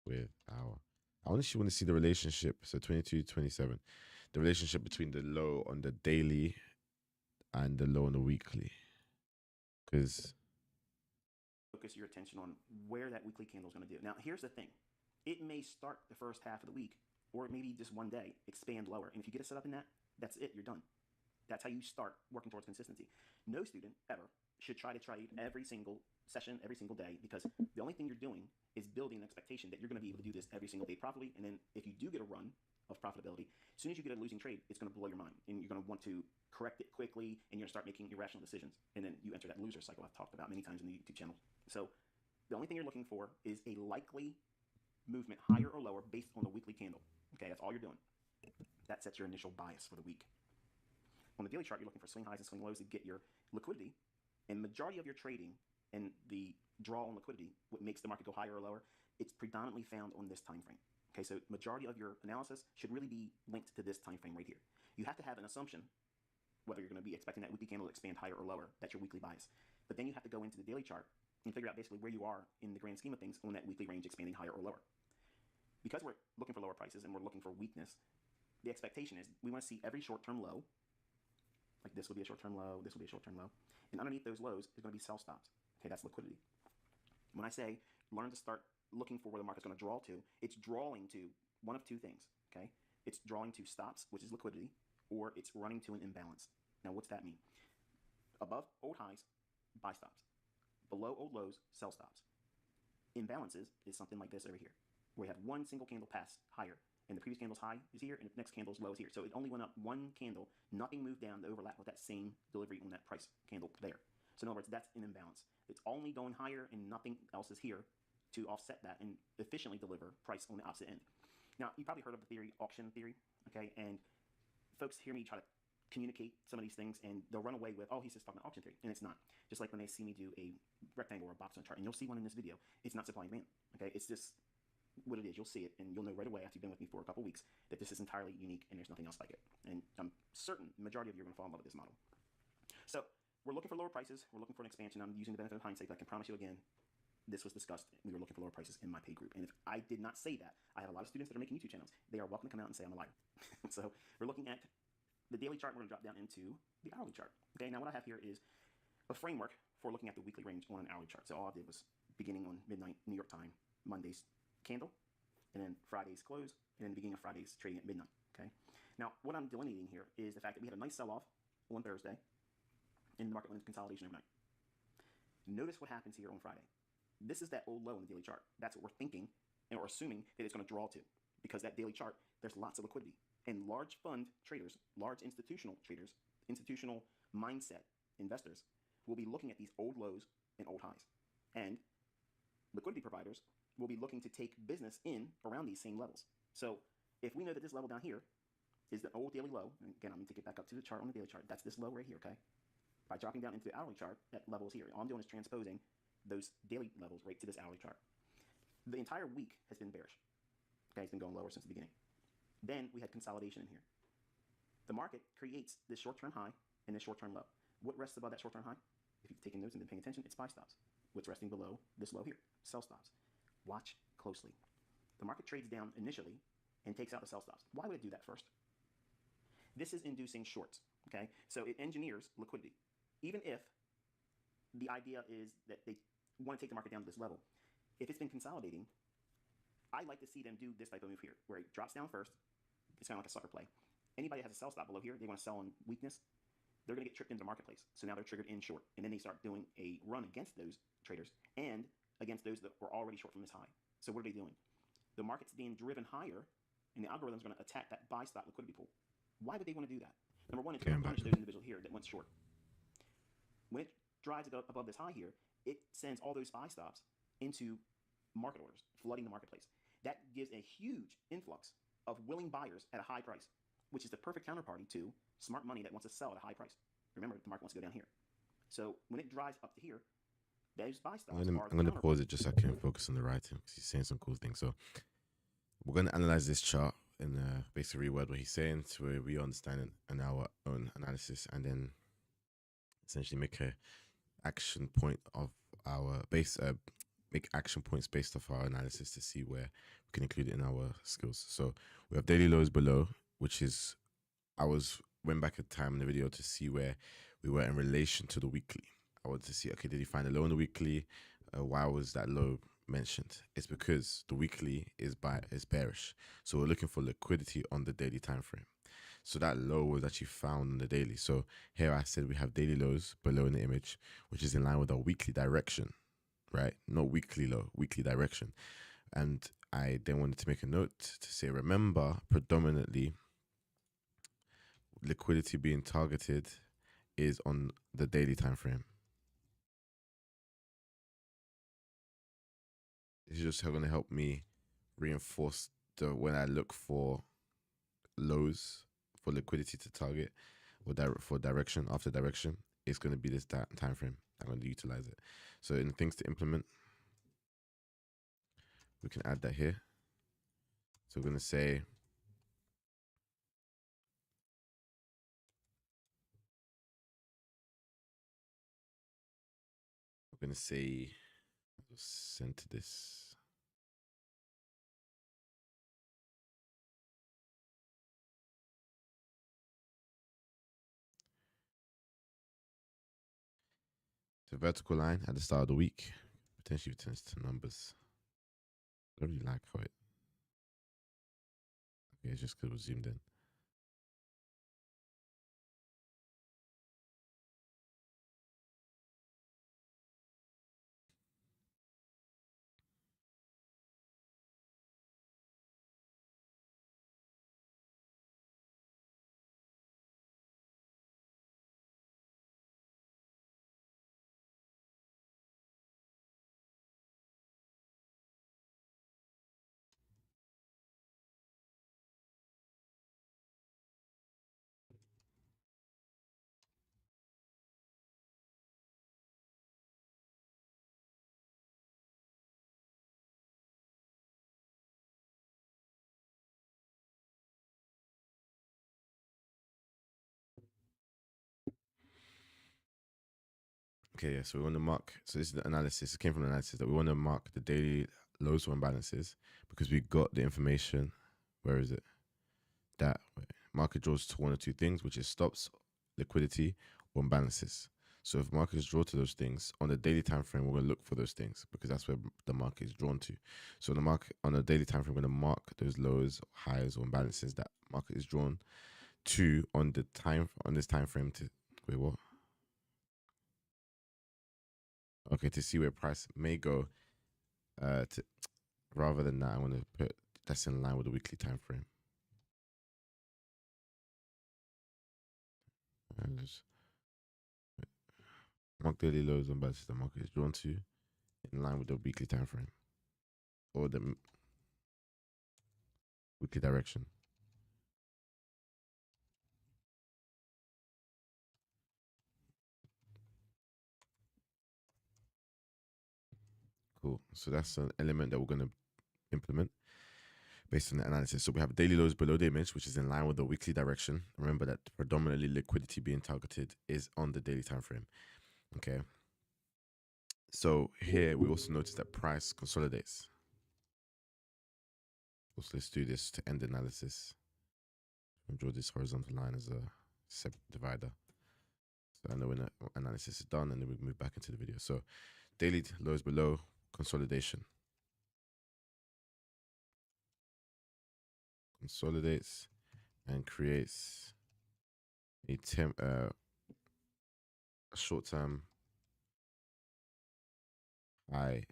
with our. I honestly want to see the relationship. So 22, 27. The relationship between the low on the daily and the low on the weekly. Because focus your attention on where that weekly candle is going to do. Now, here's the thing. It may start the first half of the week, or maybe just one day, expand lower. And if you get it set up in that, that's it. You're done. That's how you start working towards consistency. No student ever should try to trade every single session, every single day, because the only thing you're doing is building an expectation that you're going to be able to do this every single day profitably. And then if you do get a run of profitability, as soon as you get a losing trade, it's going to blow your mind. And you're going to want to correct it quickly, and you're going to start making irrational decisions. And then you enter that loser cycle I've talked about many times in the YouTube channel. So the only thing you're looking for is a likely movement higher or lower based on the weekly candle. Okay, that's all you're doing. That sets your initial bias for the week. On the daily chart, you're looking for swing highs and swing lows to get your liquidity. And majority of your trading and the draw on liquidity, what makes the market go higher or lower, it's predominantly found on this time frame. Okay, so majority of your analysis should really be linked to this time frame right here. You have to have an assumption whether you're going to be expecting that weekly candle to expand higher or lower. That's your weekly bias. But then you have to go into the daily chart and figure out basically where you are in the grand scheme of things on that weekly range expanding higher or lower. Because we're looking for lower prices and we're looking for weakness, the expectation is we want to see every short-term low. Like this will be a short-term low, this will be a short-term low. And underneath those lows is going to be sell stops. Okay, that's liquidity. When I say learn to start looking for where the market's going to draw to, it's drawing to one of two things, okay? It's drawing to stops, which is liquidity, or it's running to an imbalance. Now, what's that mean? Above old highs, buy stops. Below old lows, sell stops. Imbalances is something like this over here, where we have one single candle pass higher, and the previous candle's high is here, and the next candle's low is here. So it only went up one candle, nothing moved down to overlap with that same delivery on that price candle there. So in other words, that's an imbalance. It's only going higher and nothing else is here to offset that and efficiently deliver price on the opposite end. Now, you probably heard of the theory, auction theory, okay? And folks hear me try to communicate some of these things and they'll run away with, oh, he's just talking about auction theory, and it's not. Just like when they see me do a rectangle or a box on a chart, and you'll see one in this video, it's not supply and demand, okay? It's just what it is. You'll see it, and you'll know right away after you've been with me for a couple weeks that this is entirely unique and there's nothing else like it. And I'm certain the majority of you are going to fall in love with this model. So we're looking for lower prices. We're looking for an expansion. I'm using the benefit of hindsight, but I can promise you again, this was discussed. We were looking for lower prices in my pay group. And if I did not say that, I have a lot of students that are making YouTube channels. They are welcome to come out and say I'm a liar. So we're looking at the daily chart. We're going to drop down into the hourly chart. Okay, now what I have here is a framework for looking at the weekly range on an hourly chart. So all I did was beginning on midnight New York time, Monday's candle, and then Friday's close, and then the beginning of Friday's trading at midnight. Okay. Now what I'm delineating here is the fact that we had a nice sell-off on Thursday, and the market went into consolidation overnight. Notice what happens here on Friday. This is that old low in the daily chart. That's what we're thinking or assuming that it's going to draw to, because that daily chart, there's lots of liquidity. And large fund traders, large institutional traders, institutional mindset investors will be looking at these old lows and old highs. And liquidity providers will be looking to take business in around these same levels. So if we know that this level down here is the old daily low, and again, I'm going to take it back up to the chart on the daily chart. That's this low right here, okay? By dropping down into the hourly chart, that level is here. All I'm doing is transposing those daily levels right to this hourly chart. The entire week has been bearish. Okay, it's been going lower since the beginning. Then we had consolidation in here. The market creates this short-term high and this short-term low. What rests above that short-term high? If you've taken notes and been paying attention, it's buy stops. What's resting below this low here? Sell stops. Watch closely. The market trades down initially and takes out the sell stops. Why would it do that first? This is inducing shorts, okay? So it engineers liquidity. Even if the idea is that they want to take the market down to this level, if it's been consolidating, I like to see them do this type of move here, where it drops down first. It's kind of like a sucker play. Anybody that has a sell stop below here, they want to sell on weakness, they're going to get tripped into the marketplace. So now they're triggered in short. And then they start doing a run against those traders and against those that were already short from this high. So what are they doing? The market's being driven higher, and the algorithm's going to attack that buy stop liquidity pool. Why would they want to do that? Number one, it's going to punish those individuals here that went short. When it drives above this high here, it sends all those buy stops into market orders, flooding the marketplace. That gives a huge influx of willing buyers at a high price, which is the perfect counterparty to smart money that wants to sell at a high price. Remember, the market wants to go down here. So when it drives up to here, those buy stops I'm going to pause it just so I can focus on the writing, because he's saying some cool things. So we're going to analyze this chart and basically reword what he's saying to where we understand it in our own analysis, and then essentially make a action point of our base, make action points based off our analysis to see where we can include it in our skills. So we have daily lows below, which is, went back a time in the video to see where we were in relation to the weekly. I wanted to see, okay, did he find a low in the weekly? Why was that low mentioned? It's because the weekly is bearish. So we're looking for liquidity on the daily time frame. So that low was actually found on the daily. So here I said we have daily lows below in the image, which is in line with our weekly direction, right? Not weekly low, weekly direction. And I then wanted to make a note to say, remember, predominantly liquidity being targeted is on the daily time frame. This is just going to help me reinforce when I look for lows for liquidity to target, or for direction after direction, it's going to be this time frame. I'm going to utilize it. So in things to implement, we can add that here. So we're going to say center this. The vertical line at the start of the week potentially returns to numbers. I don't really like how it. Okay, it's just because we're zoomed in. Okay, yeah. So we want to mark. So this is the analysis. It came from the analysis that we want to mark the daily lows or imbalances because we got the information. Where is it? That market draws to one or two things, which is stops, liquidity, or imbalances. So if markets draw to those things on the daily time frame, we're going to look for those things because that's where the market is drawn to. So the market on a daily time frame, we're going to mark those lows, highs, or imbalances that market is drawn to on this time frame to wait what? Okay, to see where price may go. To rather than that, I want to put that's in line with the weekly time frame. And just mark daily lows and imbalances the market is drawn to in line with the weekly time frame or the weekly direction. Cool. So that's an element that we're going to implement based on the analysis. So we have daily lows below the image, which is in line with the weekly direction. Remember that predominantly liquidity being targeted is on the daily time frame. Okay. So here we also notice that price consolidates. So let's do this to end the analysis. I'll draw this horizontal line as a separate divider. So I know when the analysis is done, and then we move back into the video. So daily lows below, consolidation. Consolidates and creates a short-term high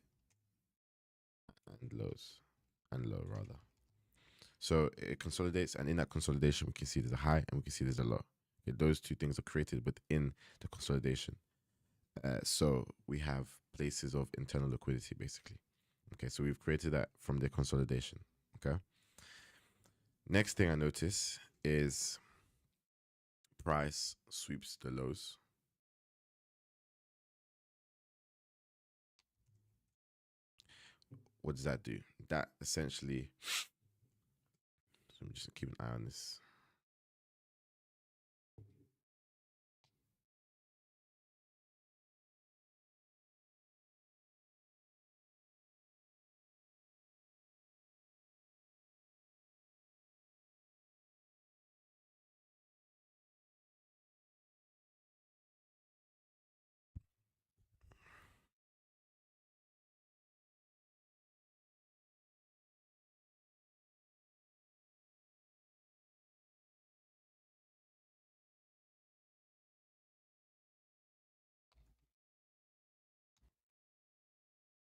and low rather. So it consolidates, and in that consolidation, we can see there's a high and we can see there's a low. Okay, those two things are created within the consolidation. So we have places of internal liquidity, basically. Okay, so we've created that from the consolidation. Okay. Next thing I notice is price sweeps the lows. What does that do? That essentially, so I'm just keep an eye on this.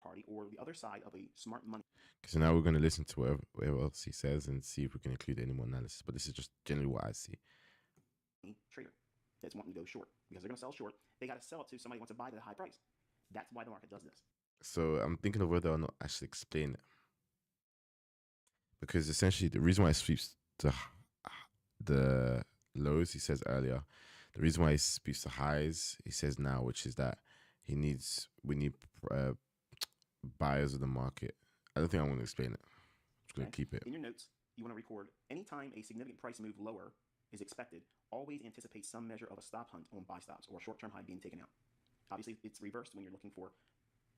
Party or the other side of a smart money. So now we're going to listen to whatever else he says and see if we can include any more analysis. But this is just generally what I see. Trader that's wanting to go short because they're going to sell short. They got to sell it to somebody who wants to buy it at a high price. That's why the market does this. So I'm thinking of whether or not actually explain it, because essentially the reason why it sweeps the lows, he says earlier, the reason why he sweeps the highs, he says now, which is that we need buyers of the market. I don't think I want to explain it. I'm just going to keep it. In your notes, you want to record anytime a significant price move lower is expected, always anticipate some measure of a stop hunt on buy stops or a short-term high being taken out. Obviously, it's reversed when you're looking for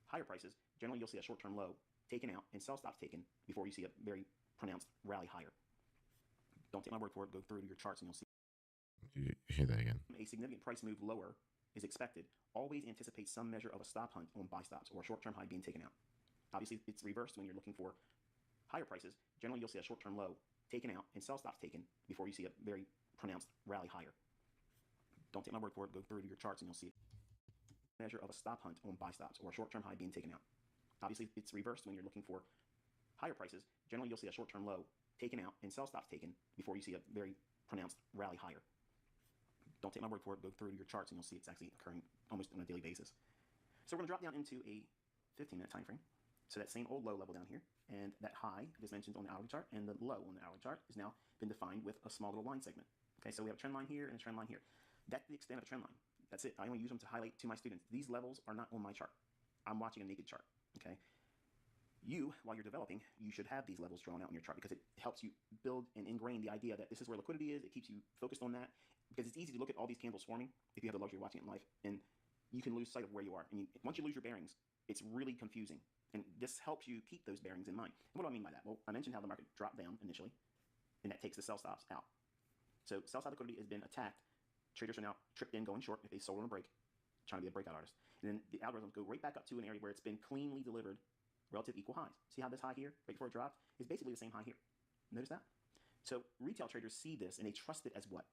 higher prices. Generally, you'll see a short-term low taken out and sell stops taken before you see a very pronounced rally higher. Don't take my word for it. Go through to your charts and you'll see. You hear that again? A significant price move lower is expected. Always anticipate some measure of a stop hunt on buy stops or a short-term high being taken out. Obviously, it's reversed when you're looking for higher prices. Generally, you'll see a short-term low taken out and sell stops taken before you see a very pronounced rally higher. Don't take my word for it. Go through to your charts and you'll see a measure of a stop hunt on buy stops or a short-term high being taken out. Obviously, it's reversed when you're looking for higher prices. Generally, you'll see a short-term low taken out and sell stops taken before you see a very pronounced rally higher. Don't take my word for it. Go through to your charts and you'll see it's actually occurring almost on a daily basis. So we're going to drop down into a 15-minute time frame. So that same old low level down here, and that high is mentioned on the hourly chart, and the low on the hourly chart is now been defined with a small little line segment. Okay, so we have a trend line here and a trend line here. That's the extent of a trend line. That's it. I only use them to highlight to my students. These levels are not on my chart. I'm watching a naked chart. Okay. You, while you're developing, you should have these levels drawn out on your chart because it helps you build and ingrain the idea that this is where liquidity is. It keeps you focused on that because it's easy to look at all these candles forming if you have the luxury of watching it in live and you can lose sight of where you are. And once you lose your bearings, it's really confusing. And this helps you keep those bearings in mind. And what do I mean by that? Well, I mentioned how the market dropped down initially, and that takes the sell stops out. So sell side liquidity has been attacked. Traders are now tripped in going short if they sold on a break, trying to be a breakout artist. And then the algorithms go right back up to an area where it's been cleanly delivered relative equal highs. See how this high here, right before it dropped, is basically the same high here. Notice that? So retail traders see this and they trust it as what?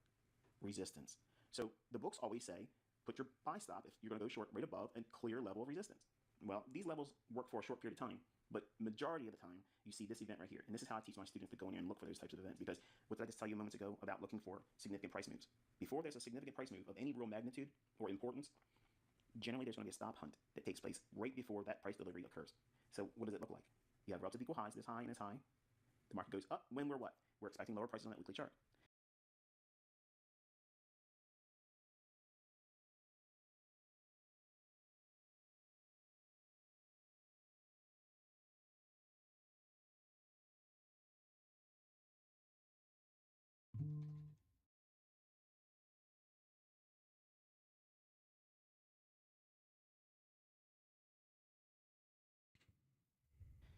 Resistance. So the books always say, put your buy stop if you're going to go short right above a clear level of resistance. Well, these levels work for a short period of time, but majority of the time you see this event right here. And this is how I teach my students to go in here and look for those types of events, because what did I just tell you moments ago about looking for significant price moves? Before there's a significant price move of any real magnitude or importance, generally there's going to be a stop hunt that takes place right before that price delivery occurs. So what does it look like? You have relative equal highs, this high and this high. The market goes up when we're what? We're expecting lower prices on that weekly chart.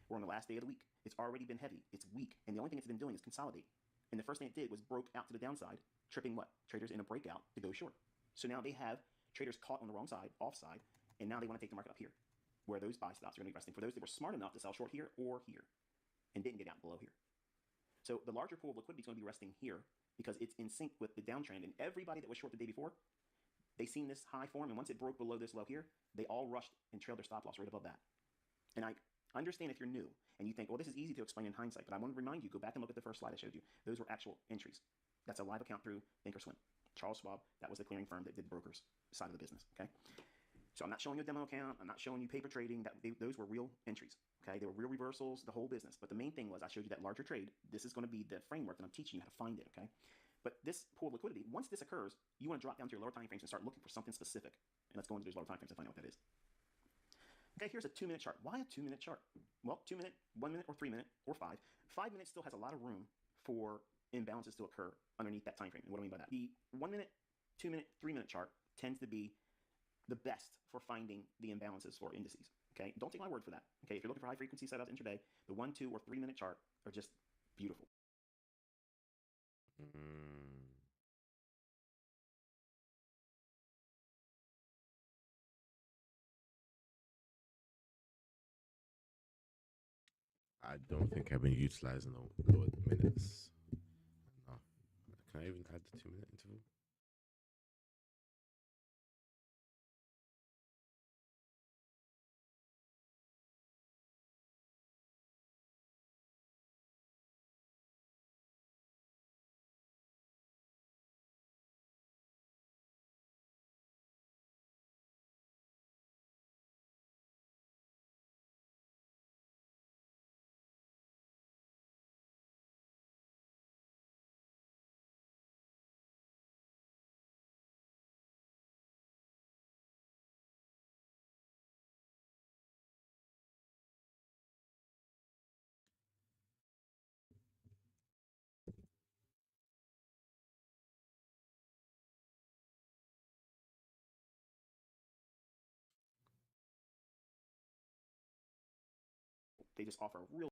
We're on the last day of the week. It's already been heavy. It's weak. And the only thing it's been doing is consolidate. And the first thing it did was broke out to the downside, tripping what? Traders in a breakout to go short. So now they have traders caught on the wrong side, offside, and now they want to take the market up here, where those buy stops are going to be resting for those that were smart enough to sell short here or here and didn't get out below here. So the larger pool of liquidity is going to be resting here because it's in sync with the downtrend. And everybody that was short the day before, they seen this high form, and once it broke below this low here, they all rushed and trailed their stop loss right above that. And I understand if you're new and you think, well, this is easy to explain in hindsight, but I want to remind you, go back and look at the first slide I showed you. Those were actual entries. That's a live account through Thinkorswim. Charles Schwab, that was the clearing firm that did the brokers side of the business, okay? So I'm not showing you a demo account. I'm not showing you paper trading. Those were real entries, okay? They were real reversals, the whole business. But the main thing was I showed you that larger trade. This is going to be the framework that I'm teaching you how to find it, okay? But this pool of liquidity, once this occurs, you want to drop down to your lower time frames and start looking for something specific. And let's go into those lower time frames and find out what that is. Okay, here's a 2-minute chart. Why a 2-minute chart? Well, 2 minute, 1 minute, or 3 minute, or 5. 5 minutes still has a lot of room for imbalances to occur underneath that time frame. And what do I mean by that? The 1 minute, 2 minute, 3 minute chart tends to be the best for finding the imbalances for indices. Okay, don't take my word for that. Okay, if you're looking for high frequency setups intraday, the 1, 2, or 3 minute chart are just beautiful. I don't think I've been utilizing the lower minutes. No. Can I even add the 2-minute interval? They just offer real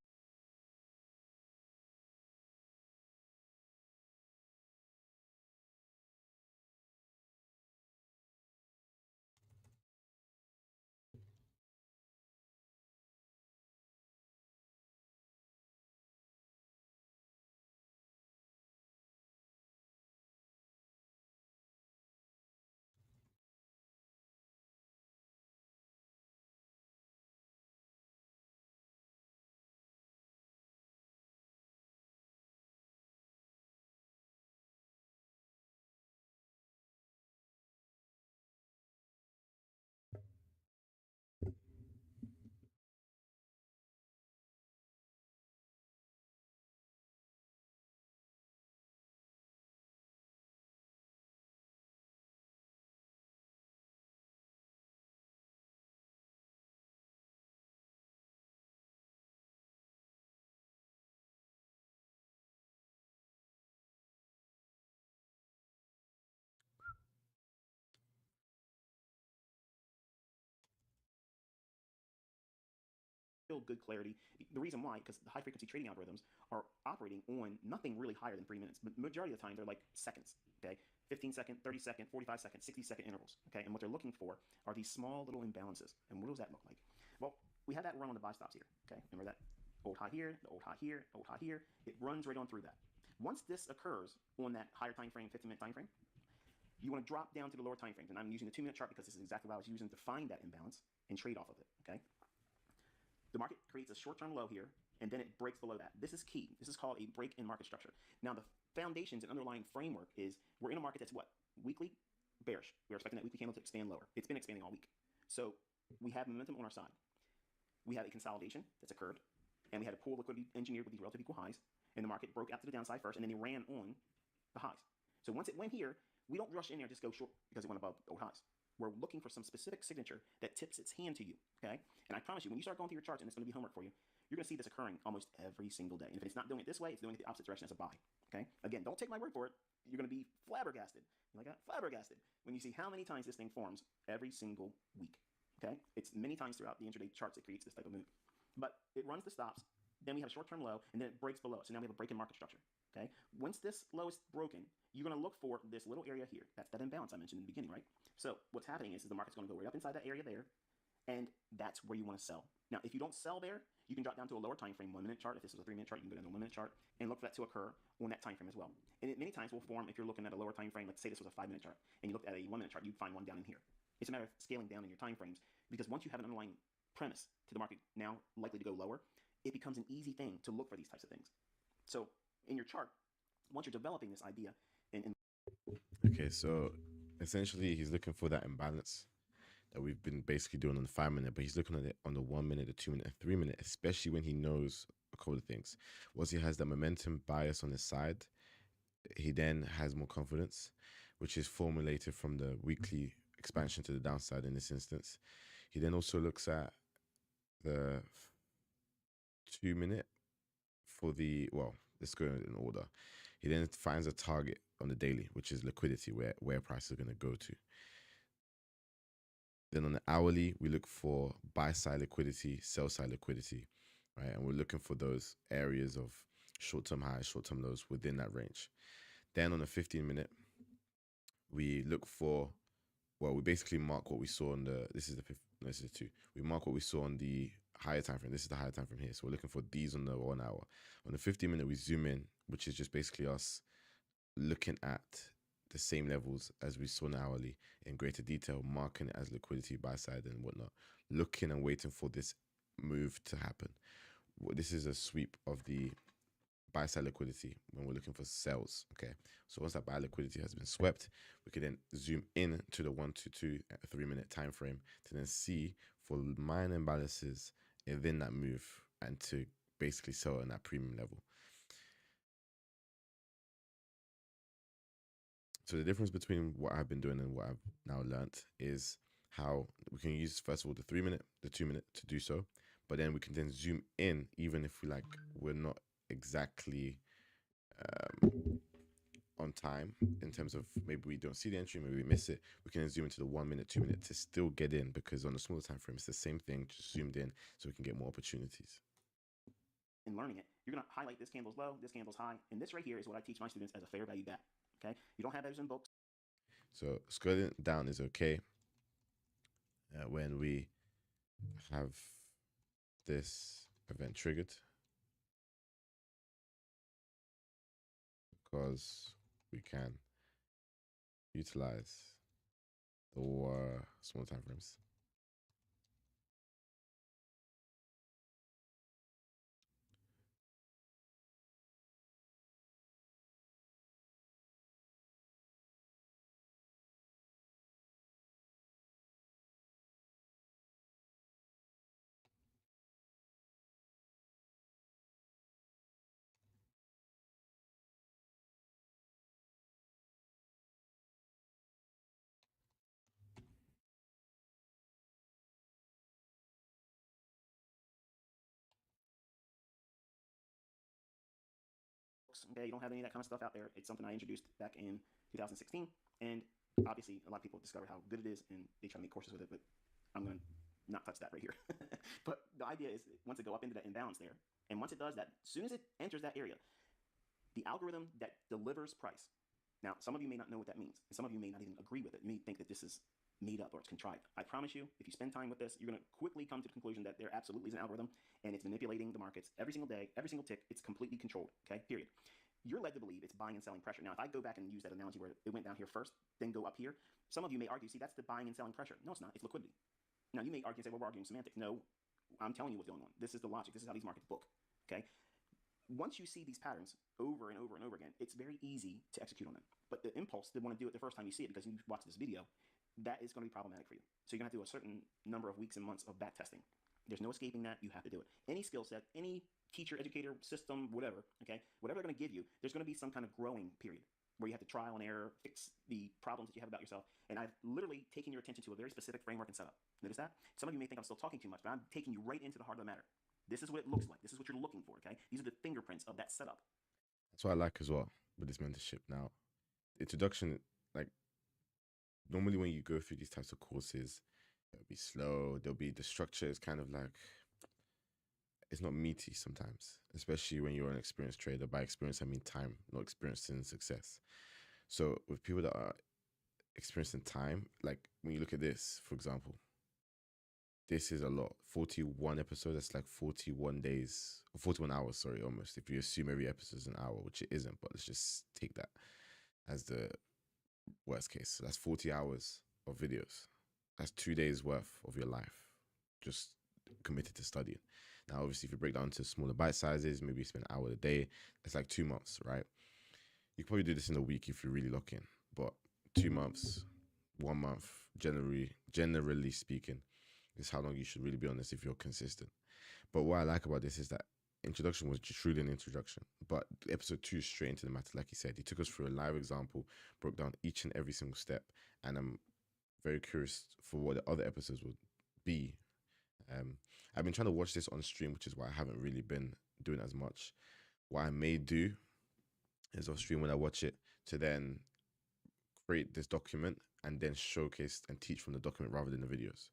still good clarity. The reason why, because the high frequency trading algorithms are operating on nothing really higher than 3 minutes. But majority of the time, they're like seconds, okay? 15-second, 30-second, 45-second, 60-second intervals, okay? And what they're looking for are these small little imbalances. And what does that look like? Well, we have that run on the buy stops here, okay? Remember that old high here, the old high here, the old high here. It runs right on through that. Once this occurs on that higher time frame, 15-minute time frame, you want to drop down to the lower time frames. And I'm using the 2-minute chart because this is exactly what I was using to find that imbalance and trade off of it, okay? The market creates a short-term low here, and then it breaks below that. This is key. This is called a break in market structure. Now, the foundations and underlying framework is we're in a market that's what? Weekly bearish. We're expecting that weekly candle to expand lower. It's been expanding all week. So we have momentum on our side. We have a consolidation that's occurred, and we had a pool liquidity engineered with these relative equal highs, and the market broke out to the downside first, and then they ran on the highs. So once it went here, we don't rush in there and just go short because it went above the old highs. We're looking for some specific signature that tips its hand to you, okay? And I promise you, when you start going through your charts, and it's going to be homework for you, you're going to see this occurring almost every single day. And if it's not doing it this way, it's doing it the opposite direction as a buy, okay? Again, don't take my word for it. You're going to be flabbergasted. Like that, flabbergasted when you see how many times this thing forms every single week, okay? It's many times throughout the intraday charts it creates this type of move. But it runs the stops, then we have a short-term low, and then it breaks below it. So now we have a break in market structure, okay? Once this low is broken, you're going to look for this little area here. That's that imbalance I mentioned in the beginning, right? So what's happening is the market's going to go right up inside that area there, and that's where you want to sell. Now, if you don't sell there, you can drop down to a lower time frame, 1-minute chart. If this was a 3-minute chart, you can go down to a 1-minute chart and look for that to occur on that time frame as well. And it many times will form if you're looking at a lower time frame. Let's say this was a 5-minute chart, and you looked at a 1-minute chart, you'd find one down in here. It's a matter of scaling down in your time frames, because once you have an underlying premise to the market now likely to go lower, it becomes an easy thing to look for these types of things. So in your chart, once you're developing this idea, okay, so essentially he's looking for that imbalance that we've been basically doing on the 5-minute, but he's looking at it on the 1-minute, the 2-minute, and 3-minute, especially when he knows a couple of things. Once he has that momentum bias on his side, he then has more confidence, which is formulated from the weekly expansion to the downside in this instance. He then also looks at the 2-minute for the, well, let's go in order. He then finds a target on the daily, which is liquidity, where prices are going to go to. Then on the hourly, we look for buy side liquidity, sell side liquidity, right? And we're looking for those areas of short-term highs, short-term lows within that range. Then on the 15-minute, we look for, well, we basically mark what we saw on the, this is the 2. We mark what we saw on the higher time frame. This is the higher time frame here. So we're looking for these on the 1 hour. On the 15-minute, we zoom in, which is just basically us looking at the same levels as we saw in hourly in greater detail, marking it as liquidity, buy side and whatnot, looking and waiting for this move to happen. This is a sweep of the buy side liquidity when we're looking for sells. Okay, so once that buy liquidity has been swept, we can then zoom in to the 1 to 2 3-minute time frame to then see for minor imbalances within that move and to basically sell on that premium level. So the difference between what I've been doing and what I've now learnt is how we can use, first of all, the 3-minute, the 2-minute to do so, but then we can then zoom in, even if we're not exactly on time in terms of maybe we don't see the entry, maybe we miss it. We can then zoom into the 1-minute, 2-minute to still get in, because on a smaller time frame, it's the same thing, just zoomed in, so we can get more opportunities. In learning it, you're going to highlight this candle's low, this candle's high, and this right here is what I teach my students as a fair value bet. Okay, you don't have those in books. So scrolling down is okay when we have this event triggered, because we can utilize the small time frames. Okay, you don't have any of that kind of stuff out there. It's something I introduced back in 2016, and obviously a lot of people discover how good it is, and they try to make courses with it. But I'm going to not touch that right here. But the idea is once it go up into that imbalance there, and once it does that, as soon as it enters that area, the algorithm that delivers price. Now, some of you may not know what that means, and some of you may not even agree with it. You may think that this is made up or it's contrived. I promise you, if you spend time with this, you're going to quickly come to the conclusion that there absolutely is an algorithm, and it's manipulating the markets every single day, every single tick. It's completely controlled, okay, period. You're led to believe it's buying and selling pressure. Now, if I go back and use that analogy where it went down here first, then go up here, some of you may argue, see, that's the buying and selling pressure. No, it's not. It's liquidity. Now, you may argue and say, well, we're arguing semantics. No, I'm telling you what's going on. This is the logic. This is how these markets book, okay? Once you see these patterns over and over and over again, it's very easy to execute on them. But the impulse to want to do it the first time you see it because you watch this video, that is going to be problematic for you. So you're going to have to do a certain number of weeks and months of back testing. There's no escaping that. You have to do it. Any skill set, any teacher, educator, system, whatever, okay, whatever they're going to give you, there's going to be some kind of growing period where you have to trial and error, fix the problems that you have about yourself. And I've literally taken your attention to a very specific framework and setup. Notice that? Some of you may think I'm still talking too much, but I'm taking you right into the heart of the matter. This is what it looks like. This is what you're looking for, okay? These are the fingerprints of that setup. That's what I like as well with this mentorship. Now, introduction, like normally when you go through these types of courses, it'll be slow. The structure is kind of like, it's not meaty sometimes, especially when you're an experienced trader. By experience, I mean time, not experience in success. So with people that are experienced in time, like when you look at this, for example, this is a lot. 41 episodes, that's like 41 days, or 41 hours, sorry, almost. If you assume every episode is an hour, which it isn't, but let's just take that as the worst case. So that's 40 hours of videos. That's 2 days worth of your life just committed to studying. Now, obviously, if you break down to smaller bite sizes, maybe you spend an hour a day, it's like 2 months, right? You could probably do this in a week if you really lock in, but 2 months, 1 month, generally speaking, is how long you should really be on this if you're consistent. But what I like about this is that introduction was truly an introduction, but episode 2 straight into the matter. Like he said, he took us through a live example, broke down each and every single step, and I'm very curious for what the other episodes would be. I've been trying to watch this on stream, which is why I haven't really been doing as much. What I may do is off stream when I watch it to then create this document and then showcase and teach from the document rather than the videos.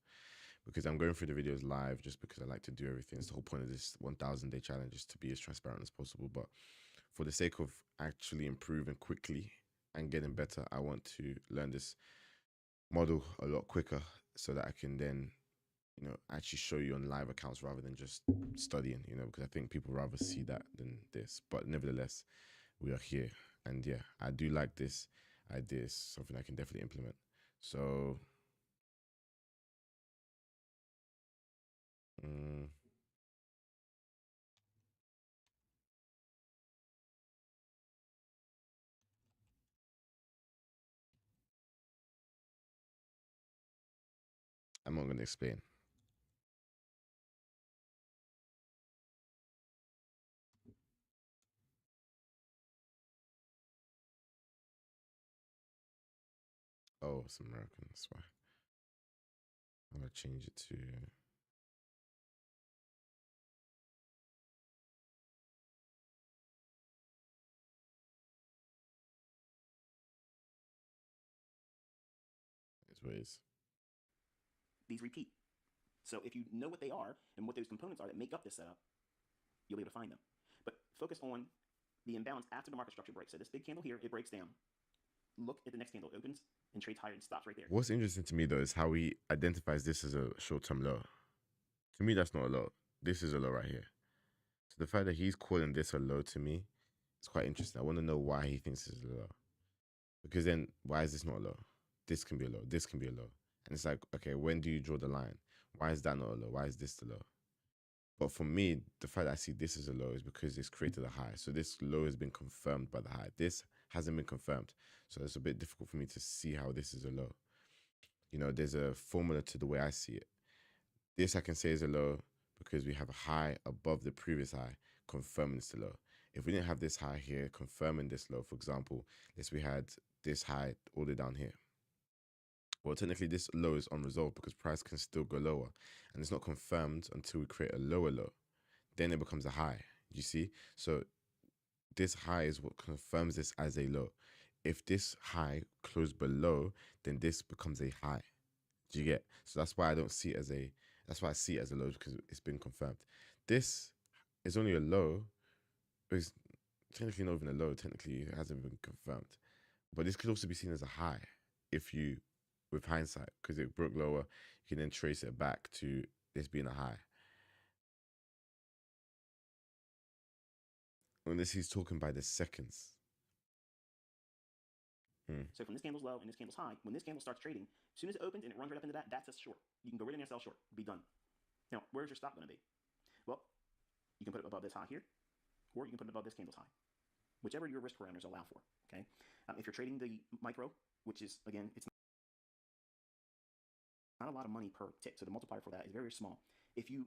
Because I'm going through the videos live just because I like to do everything. It's the whole point of this 1,000-day challenge is to be as transparent as possible. But for the sake of actually improving quickly and getting better, I want to learn this model a lot quicker so that I can then, actually show you on live accounts rather than just studying, because I think people rather see that than this. But nevertheless, we are here. And yeah, I do like this idea. It's something I can definitely implement. So I'm not going to explain. Oh, it's American. That's why. I'm going to change it to... It's what it is. These repeat. So if you know what they are and what those components are that make up this setup, you'll be able to find them. But focus on the imbalance after the market structure breaks. So this big candle here, it breaks down. Look at the next candle. It opens and trades higher and stops right there. What's interesting to me, though, is how he identifies this as a short-term low. To me, that's not a low. This is a low right here. So the fact that he's calling this a low to me is quite interesting. I want to know why he thinks this is a low. Because then, why is this not a low? This can be a low. This can be a low. And it's like, okay, when do you draw the line? Why is that not a low? Why is this the low? But for me, the fact that I see this as a low is because it's created a high. So this low has been confirmed by the high. This hasn't been confirmed. So it's a bit difficult for me to see how this is a low. There's a formula to the way I see it. This I can say is a low because we have a high above the previous high, confirming it's a low. If we didn't have this high here, confirming this low, for example, let's we had this high all the way down here. Well, technically this low is unresolved because price can still go lower and it's not confirmed until we create a lower low. Then it becomes a high, you see? So this high is what confirms this as a low. If this high closed below, then this becomes a high. Do you get? So that's why I don't see it as a That's why I see it as a low, because it's been confirmed. This is only a low. It's technically not even a low. Technically, it hasn't been confirmed. But this could also be seen as a high if you, with hindsight, because it broke lower, you can then trace it back to this being a high. Unless he's talking by the seconds. So from this candle's low and this candle's high, when this candle starts trading, as soon as it opens and it runs right up into that, that's a short. You can go right in there, sell short, be done. Now, where's your stop going to be? Well, you can put it above this high here, or you can put it above this candle's high, whichever your risk parameters allow for. Okay, if you're trading the micro, which is again, it's not a lot of money per tick, so the multiplier for that is very, very small. If you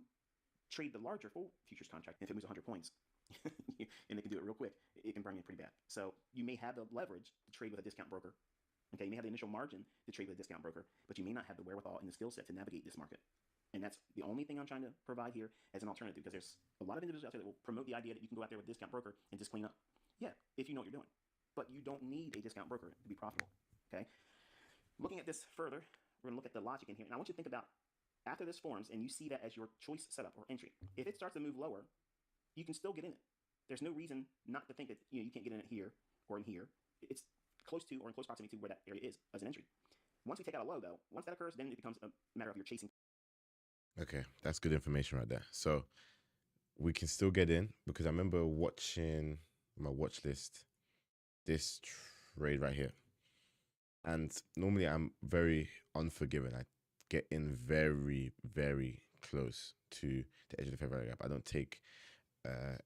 trade the larger full futures contract, if it moves 100 points, and they can do it real quick, it can bring you pretty bad. So you may have the leverage to trade with a discount broker. Okay, you may have the initial margin to trade with a discount broker, but you may not have the wherewithal and the skill set to navigate this market. And that's the only thing I'm trying to provide here as an alternative, because there's a lot of individuals out there that will promote the idea that you can go out there with a discount broker and just clean up. Yeah, if you know what you're doing. But you don't need a discount broker to be profitable. Okay? Looking at this further, we're going to look at the logic in here. And I want you to think about after this forms and you see that as your choice setup or entry. If it starts to move lower, you can still get in it. There's no reason not to think that you can't get in it here or in here. It's close to or in close proximity to where that area is as an entry. Once we take out a low, though, once that occurs, then it becomes a matter of your chasing. Okay, that's good information right there. So we can still get in, because I remember watching my watch list this trade right here. And normally I'm very unforgiving. I get in very, very close to the edge of the fair value gap. I don't take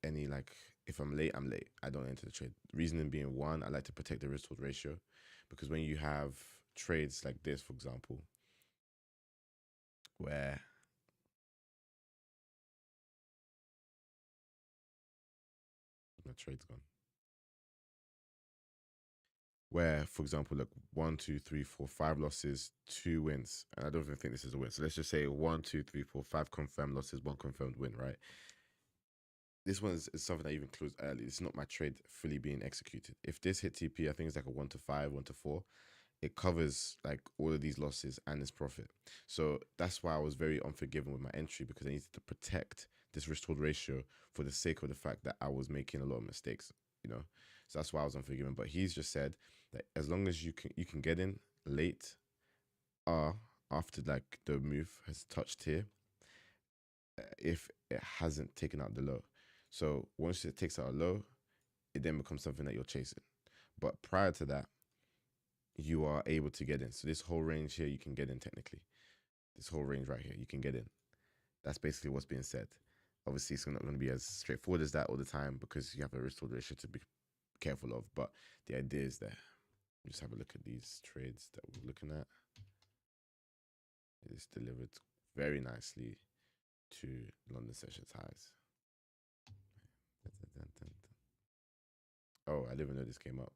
any, like, if I'm late, I'm late. I don't enter the trade. Reasoning being, one, I like to protect the risk reward ratio, because when you have trades like this, for example, where my trade's gone. Where, for example, look, 1, 2, 3, 4, 5 losses, 2 wins. And I don't even think this is a win. So let's just say 1, 2, 3, 4, 5 confirmed losses, 1 confirmed win, right? This one is something that even closed early. It's not my trade fully being executed. If this hit TP, I think it's like a 1 to 5, 1 to 4. It covers like all of these losses and its profit. So that's why I was very unforgiving with my entry, because I needed to protect this risk reward ratio for the sake of the fact that I was making a lot of mistakes, you know? So that's why I was unforgiving. But he's just said that as long as you can get in late, after like the move has touched here, if it hasn't taken out the low. So once it takes out a low, it then becomes something that you're chasing. But prior to that, you are able to get in. So this whole range here, you can get in technically. This whole range right here, you can get in. That's basically what's being said. Obviously, it's not going to be as straightforward as that all the time, because you have a risk reward ratio to be careful of. But the idea is there. Just have a look at these trades that we're looking at. It's delivered very nicely to London sessions highs. Oh, I didn't even know this came up.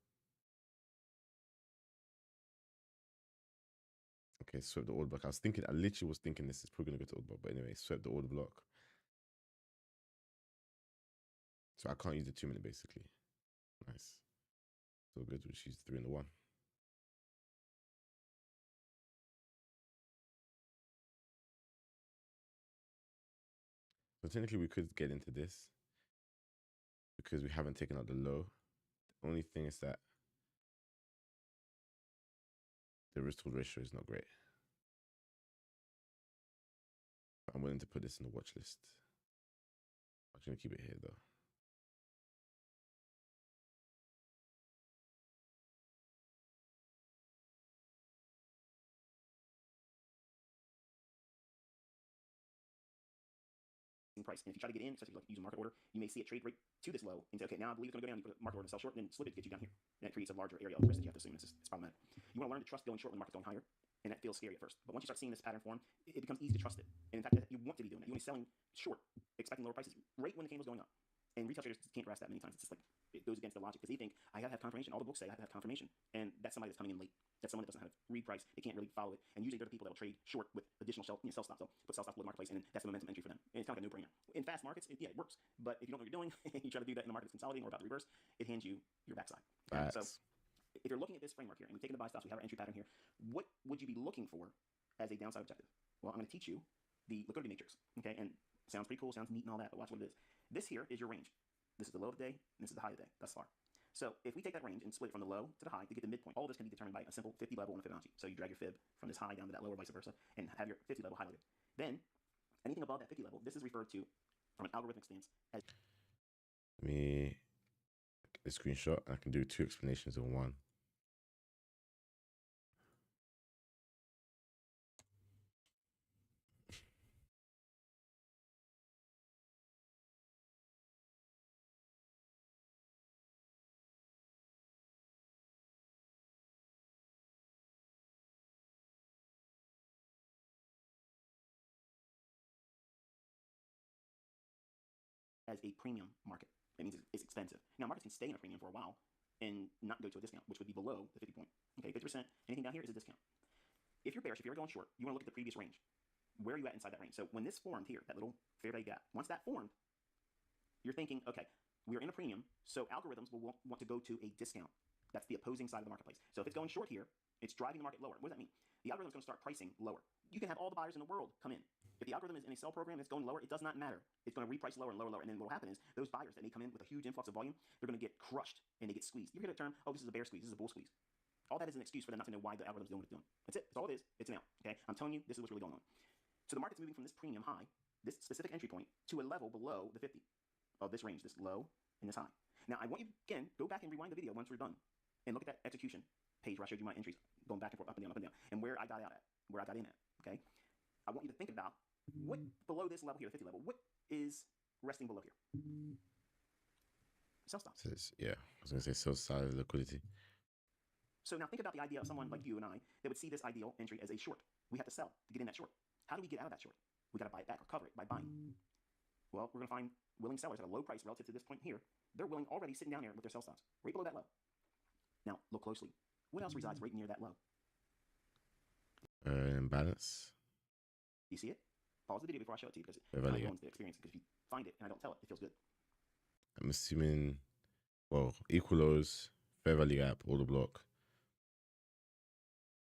Okay, swept the order block. I literally was thinking this is probably going to go to order block. But anyway, swept the order block. So I can't use the 2 minute basically. Nice. So good. We'll use 3 and the 1. So technically we could get into this because we haven't taken out the low. The only thing is that the risk reward ratio is not great. I'm willing to put this in the watch list. I'm just going to keep it here though. Price. And if you try to get in, especially like use a market order, you may see it trade right to this low and say, okay, now I believe it's going to go down. You put a market order and sell short, and then slippage gets you down here. And that creates a larger area of risk that you have to assume. It's problematic. You want to learn to trust going short when the market's going higher, and that feels scary at first. But once you start seeing this pattern form, it becomes easy to trust it. And in fact, you want to be doing that. You want to be selling short, expecting lower prices right when the candle's going up. And retail traders can't grasp that many times. It's just like, it goes against the logic, because they think, I gotta have confirmation. All the books say I have to have confirmation. And that's somebody that's coming in late. That's someone that doesn't have to read price. They can't really follow it. And usually they're the people that will trade short with additional sell stops. They'll put sell stops with the marketplace, and that's the momentum entry for them. And it's kind of like a no-brainer. In fast markets, it works. But if you don't know what you're doing, you try to do that in the market that's consolidating or about to reverse, it hands you your backside. So if you're looking at this framework here, and we've taken the buy stops, we have our entry pattern here, what would you be looking for as a downside objective? Well, I'm going to teach you the liquidity matrix, okay? And sounds pretty cool, sounds neat and all that, but watch what it is. This here is your range. This is the low of the day, and this is the high of the day, thus far. So if we take that range and split it from the low to the high to get the midpoint, all of this can be determined by a simple 50 level and a Fibonacci. So you drag your fib from this high down to that low or vice versa, and have your 50 level highlighted. Then anything above that 50 level, this is referred to from an algorithmic stance as... Let me get a screenshot. I can do 2 explanations in one. as a premium market. That means it's expensive. Now, markets can stay in a premium for a while and not go to a discount, which would be below the 50 point. Okay, 50%, anything down here is a discount. If you're bearish, if you're going short, you want to look at the previous range. Where are you at inside that range? So when this formed here, that little fair value gap, once that formed, you're thinking, okay, we're in a premium, so algorithms will want to go to a discount. That's the opposing side of the marketplace. So if it's going short here, it's driving the market lower. What does that mean? The algorithm's going to start pricing lower. You can have all the buyers in the world come in. If the algorithm is in a sell program that's going lower, it does not matter. It's going to reprice lower and lower and lower. And then what will happen is those buyers that may come in with a huge influx of volume, they're going to get crushed and they get squeezed. You hear the term, oh, this is a bear squeeze, this is a bull squeeze. All that is an excuse for them not to know why the algorithm's doing what it's doing. That's it. That's all it is. It's an out. Okay? I'm telling you, this is what's really going on. So the market's moving from this premium high, this specific entry point, to a level below the 50 of this range, this low and this high. Now, I want you, again, go back and rewind the video once we're done and look at that execution page where I showed you my entries going back and forth, up and down, and where I got out at, where I got in at, okay? I want you to think about what below this level here, the 50 level, what is resting below here? Sell stops. Yeah, I was going to say sell side liquidity. So now think about the idea of someone like you and I that would see this ideal entry as a short. We have to sell to get in that short. How do we get out of that short? We got to buy it back or cover it by buying. Well, we're going to find willing sellers at a low price relative to this point here. They're willing already sitting down here with their sell stops, right below that low. Now, look closely. What else resides right near that low? Imbalance. You see it? Pause the video before I show it to you because I go into the experience. Because if you find it and I don't tell it, it feels good. I'm assuming, well, equal lows, fair value gap, order block,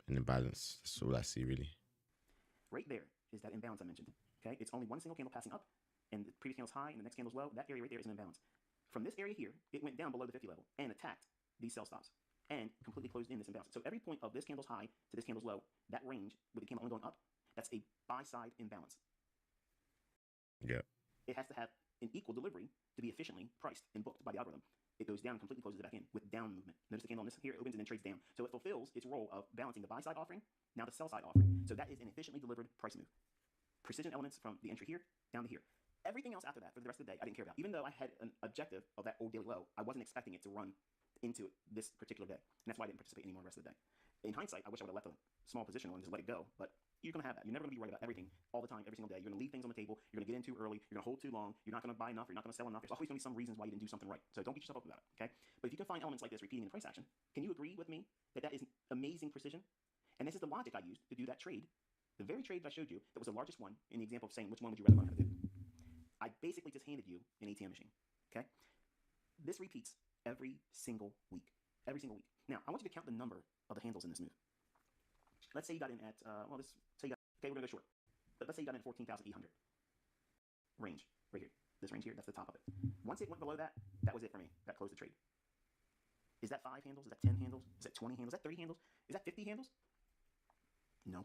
and imbalance. That's all I see, really. Right there is that imbalance I mentioned. Okay, it's only one single candle passing up, and the previous candle's high, and the next candle's low. That area right there is an imbalance. From this area here, it went down below the 50 level and attacked these sell stops and completely closed in this imbalance. So every point of this candle's high to this candle's low, that range with the candle only going up, that's a buy-side imbalance. Yeah. It has to have an equal delivery to be efficiently priced and booked by the algorithm. It goes down and completely closes it back in with down movement. Notice the candle on this here, it opens and then trades down. So it fulfills its role of balancing the buy-side offering, now the sell-side offering. So that is an efficiently delivered price move. Precision elements from the entry here down to here. Everything else after that for the rest of the day, I didn't care about. Even though I had an objective of that old daily low, I wasn't expecting it to run into this particular day. And that's why I didn't participate anymore the rest of the day. In hindsight, I wish I would have left a small position on and just let it go, but you're going to have that. You're never going to be right about everything all the time, every single day. You're going to leave things on the table. You're going to get in too early. You're going to hold too long. You're not going to buy enough. You're not going to sell enough. There's always going to be some reasons why you didn't do something right. So don't beat yourself up about it, okay? But if you can find elements like this repeating in price action, can you agree with me that that is amazing precision? And this is the logic I used to do that trade. The very trade that I showed you that was the largest one in the example of saying which one would you rather learn how to do. I basically just handed you an ATM machine, okay? This repeats every single week. Every single week. Now, I want you to count the number of the handles in this move. Let's say you got in at, well, let's say you got, okay, we're going to go short. But let's say you got in at 14,800 range, right here. This range here, that's the top of it. Once it went below that, that was it for me. That closed the trade. Is that 5 handles? Is that 10 handles? Is that 20 handles? Is that 30 handles? Is that 50 handles? No.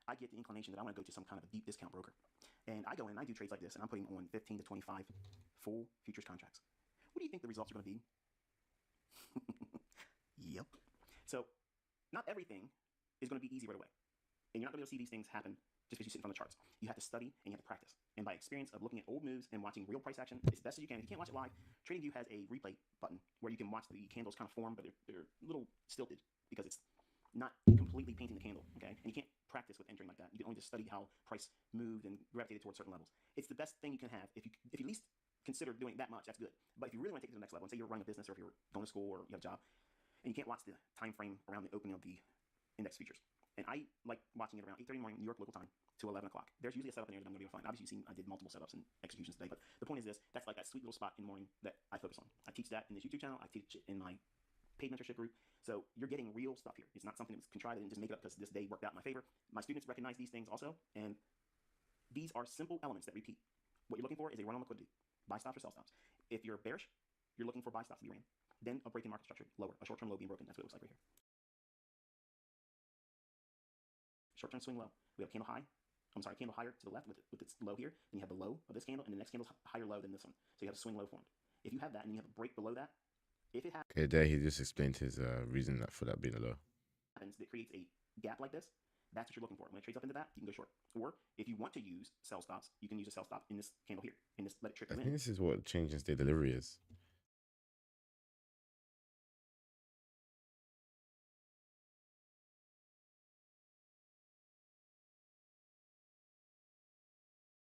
I get the inclination that I want to go to some kind of a deep discount broker. And I go in and I do trades like this, and I'm putting on 15 to 25 full futures contracts. What do you think the results are going to be? Yep. So not everything is going to be easy right away. And you're not going to be able to see these things happen just because you sit in front of the charts. You have to study and you have to practice. And by experience of looking at old moves and watching real price action as best as you can. If you can't watch it live, TradingView has a replay button where you can watch the candles kind of form, but they're a little stilted because it's not completely painting the candle, okay? And you can't practice with entering like that. You can only just study how price moved and gravitated towards certain levels. It's the best thing you can have. If you at least consider doing that much, that's good. But if you really want to take it to the next level, and say you're running a business or if you're going to school or you have a job, and you can't watch the time frame around the opening of the index futures. And I like watching it around 8:30 in the morning, New York local time, to 11 o'clock. There's usually a setup in there that I'm going to be able to find. Obviously, you've seen I did multiple setups and executions today, but the point is this, that's like that sweet little spot in the morning that I focus on. I teach that in this YouTube channel. I teach it in my paid mentorship group. So you're getting real stuff here. It's not something that was contrived and just make it up because this day worked out in my favor. My students recognize these things also, and These are simple elements that repeat. What you're looking for is a run on liquidity, buy stops or sell stops. If you're bearish, you're looking for buy stops to be ran. Then a break in market structure, lower, a short-term low being broken. That's what it looks like right here. Short-term swing low. We have candle high. Candle higher to the left with its low here. Then you have the low of this candle, and the next candle's higher low than this one. So you have a swing low formed. If you have that and you have a break below that, if it happens, okay, there he just explained his reason for that being a low. That creates a gap like this. That's what you're looking for. When it trades up into that, you can go short. Or if you want to use sell stops, you can use a sell stop in this candle here, and just let it trickle in. I think this is what change in state delivery is.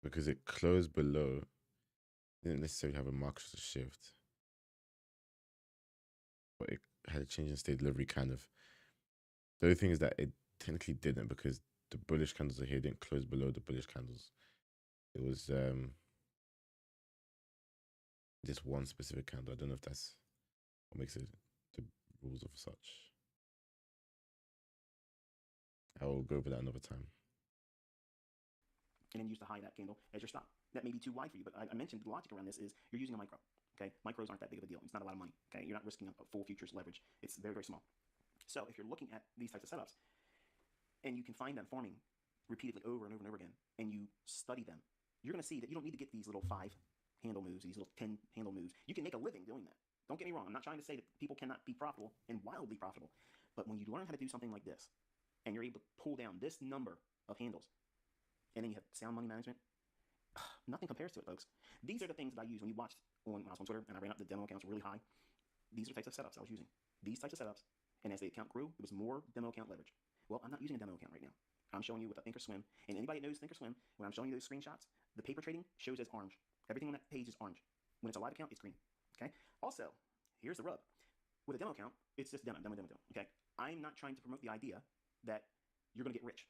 Because it closed below, it didn't necessarily have a market shift, but it had a change in state delivery kind of. The only thing is that it technically didn't, because the bullish candles are here didn't close below the bullish candles. It was this one specific candle. I don't know if that's what makes it the rules of such. I will go over that another time. And then use the high of that candle as your stop. That may be too wide for you, but I mentioned the logic around this is you're using a micro. Okay, micros aren't that big of a deal. It's not a lot of money. Okay, you're not risking a full futures leverage. It's very, very small. So if you're looking at these types of setups, and you can find them forming repeatedly over and over and over again, and you study them, you're going to see that you don't need to get these little 5 handle moves, these little 10 handle moves. You can make a living doing that. Don't get me wrong. I'm not trying to say that people cannot be profitable and wildly profitable, but when you learn how to do something like this, and you're able to pull down this number of handles, and then you have sound money management, nothing compares to it, folks. These are the things that I use when you watched when I was on Twitter and I ran up the demo accounts really high. These are the types of setups I was using. These types of setups, and as the account grew, it was more demo account leverage. Well, I'm not using a demo account right now. I'm showing you with a Thinkorswim, and anybody that knows Thinkorswim, when I'm showing you those screenshots, the paper trading shows as orange. Everything on that page is orange. When it's a live account, it's green. Okay. Also, here's the rub. With a demo account, it's just demo. Okay. I'm not trying to promote the idea that you're going to get rich.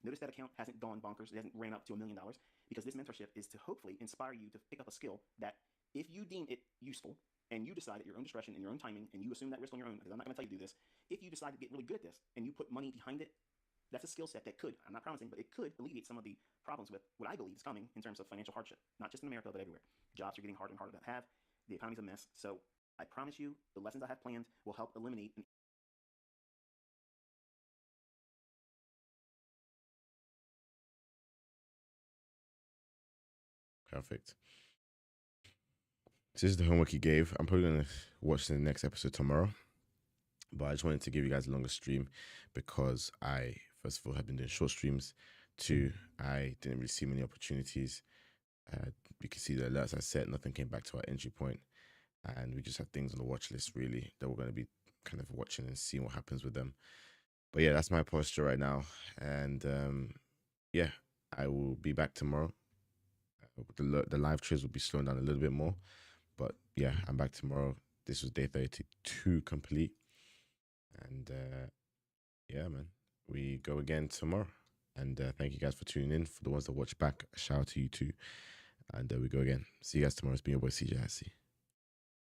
Notice that account hasn't gone bonkers. It hasn't ran up to $1 million, because this mentorship is to hopefully inspire you to pick up a skill that, if you deem it useful and you decide at your own discretion and your own timing, and you assume that risk on your own, because I'm not going to tell you to do this, if you decide to get really good at this and you put money behind it, that's a skill set that could, I'm not promising, but it could alleviate some of the problems with what I believe is coming in terms of financial hardship, not just in America, but everywhere. Jobs are getting harder and harder to have. The economy's a mess. So I promise you, the lessons I have planned will help eliminate an Perfect. This is the homework he gave. I'm probably going to watch the next episode tomorrow, but I just wanted to give you guys a longer stream because I, first of all, have been doing short streams. 2, I didn't really see many opportunities. You can see the alerts I set, nothing came back to our entry point, and we just have things on the watch list really that we're going to be kind of watching and seeing what happens with them. But yeah, that's my posture right now, and yeah, I will be back tomorrow. The live trades will be slowing down a little bit more, but yeah, I'm back tomorrow. This was day 32 complete, and yeah, man, we go again tomorrow. And thank you guys for tuning in. For the ones that watch back, a shout out to you too. And we go again. See you guys tomorrow. It's been your boy CJ.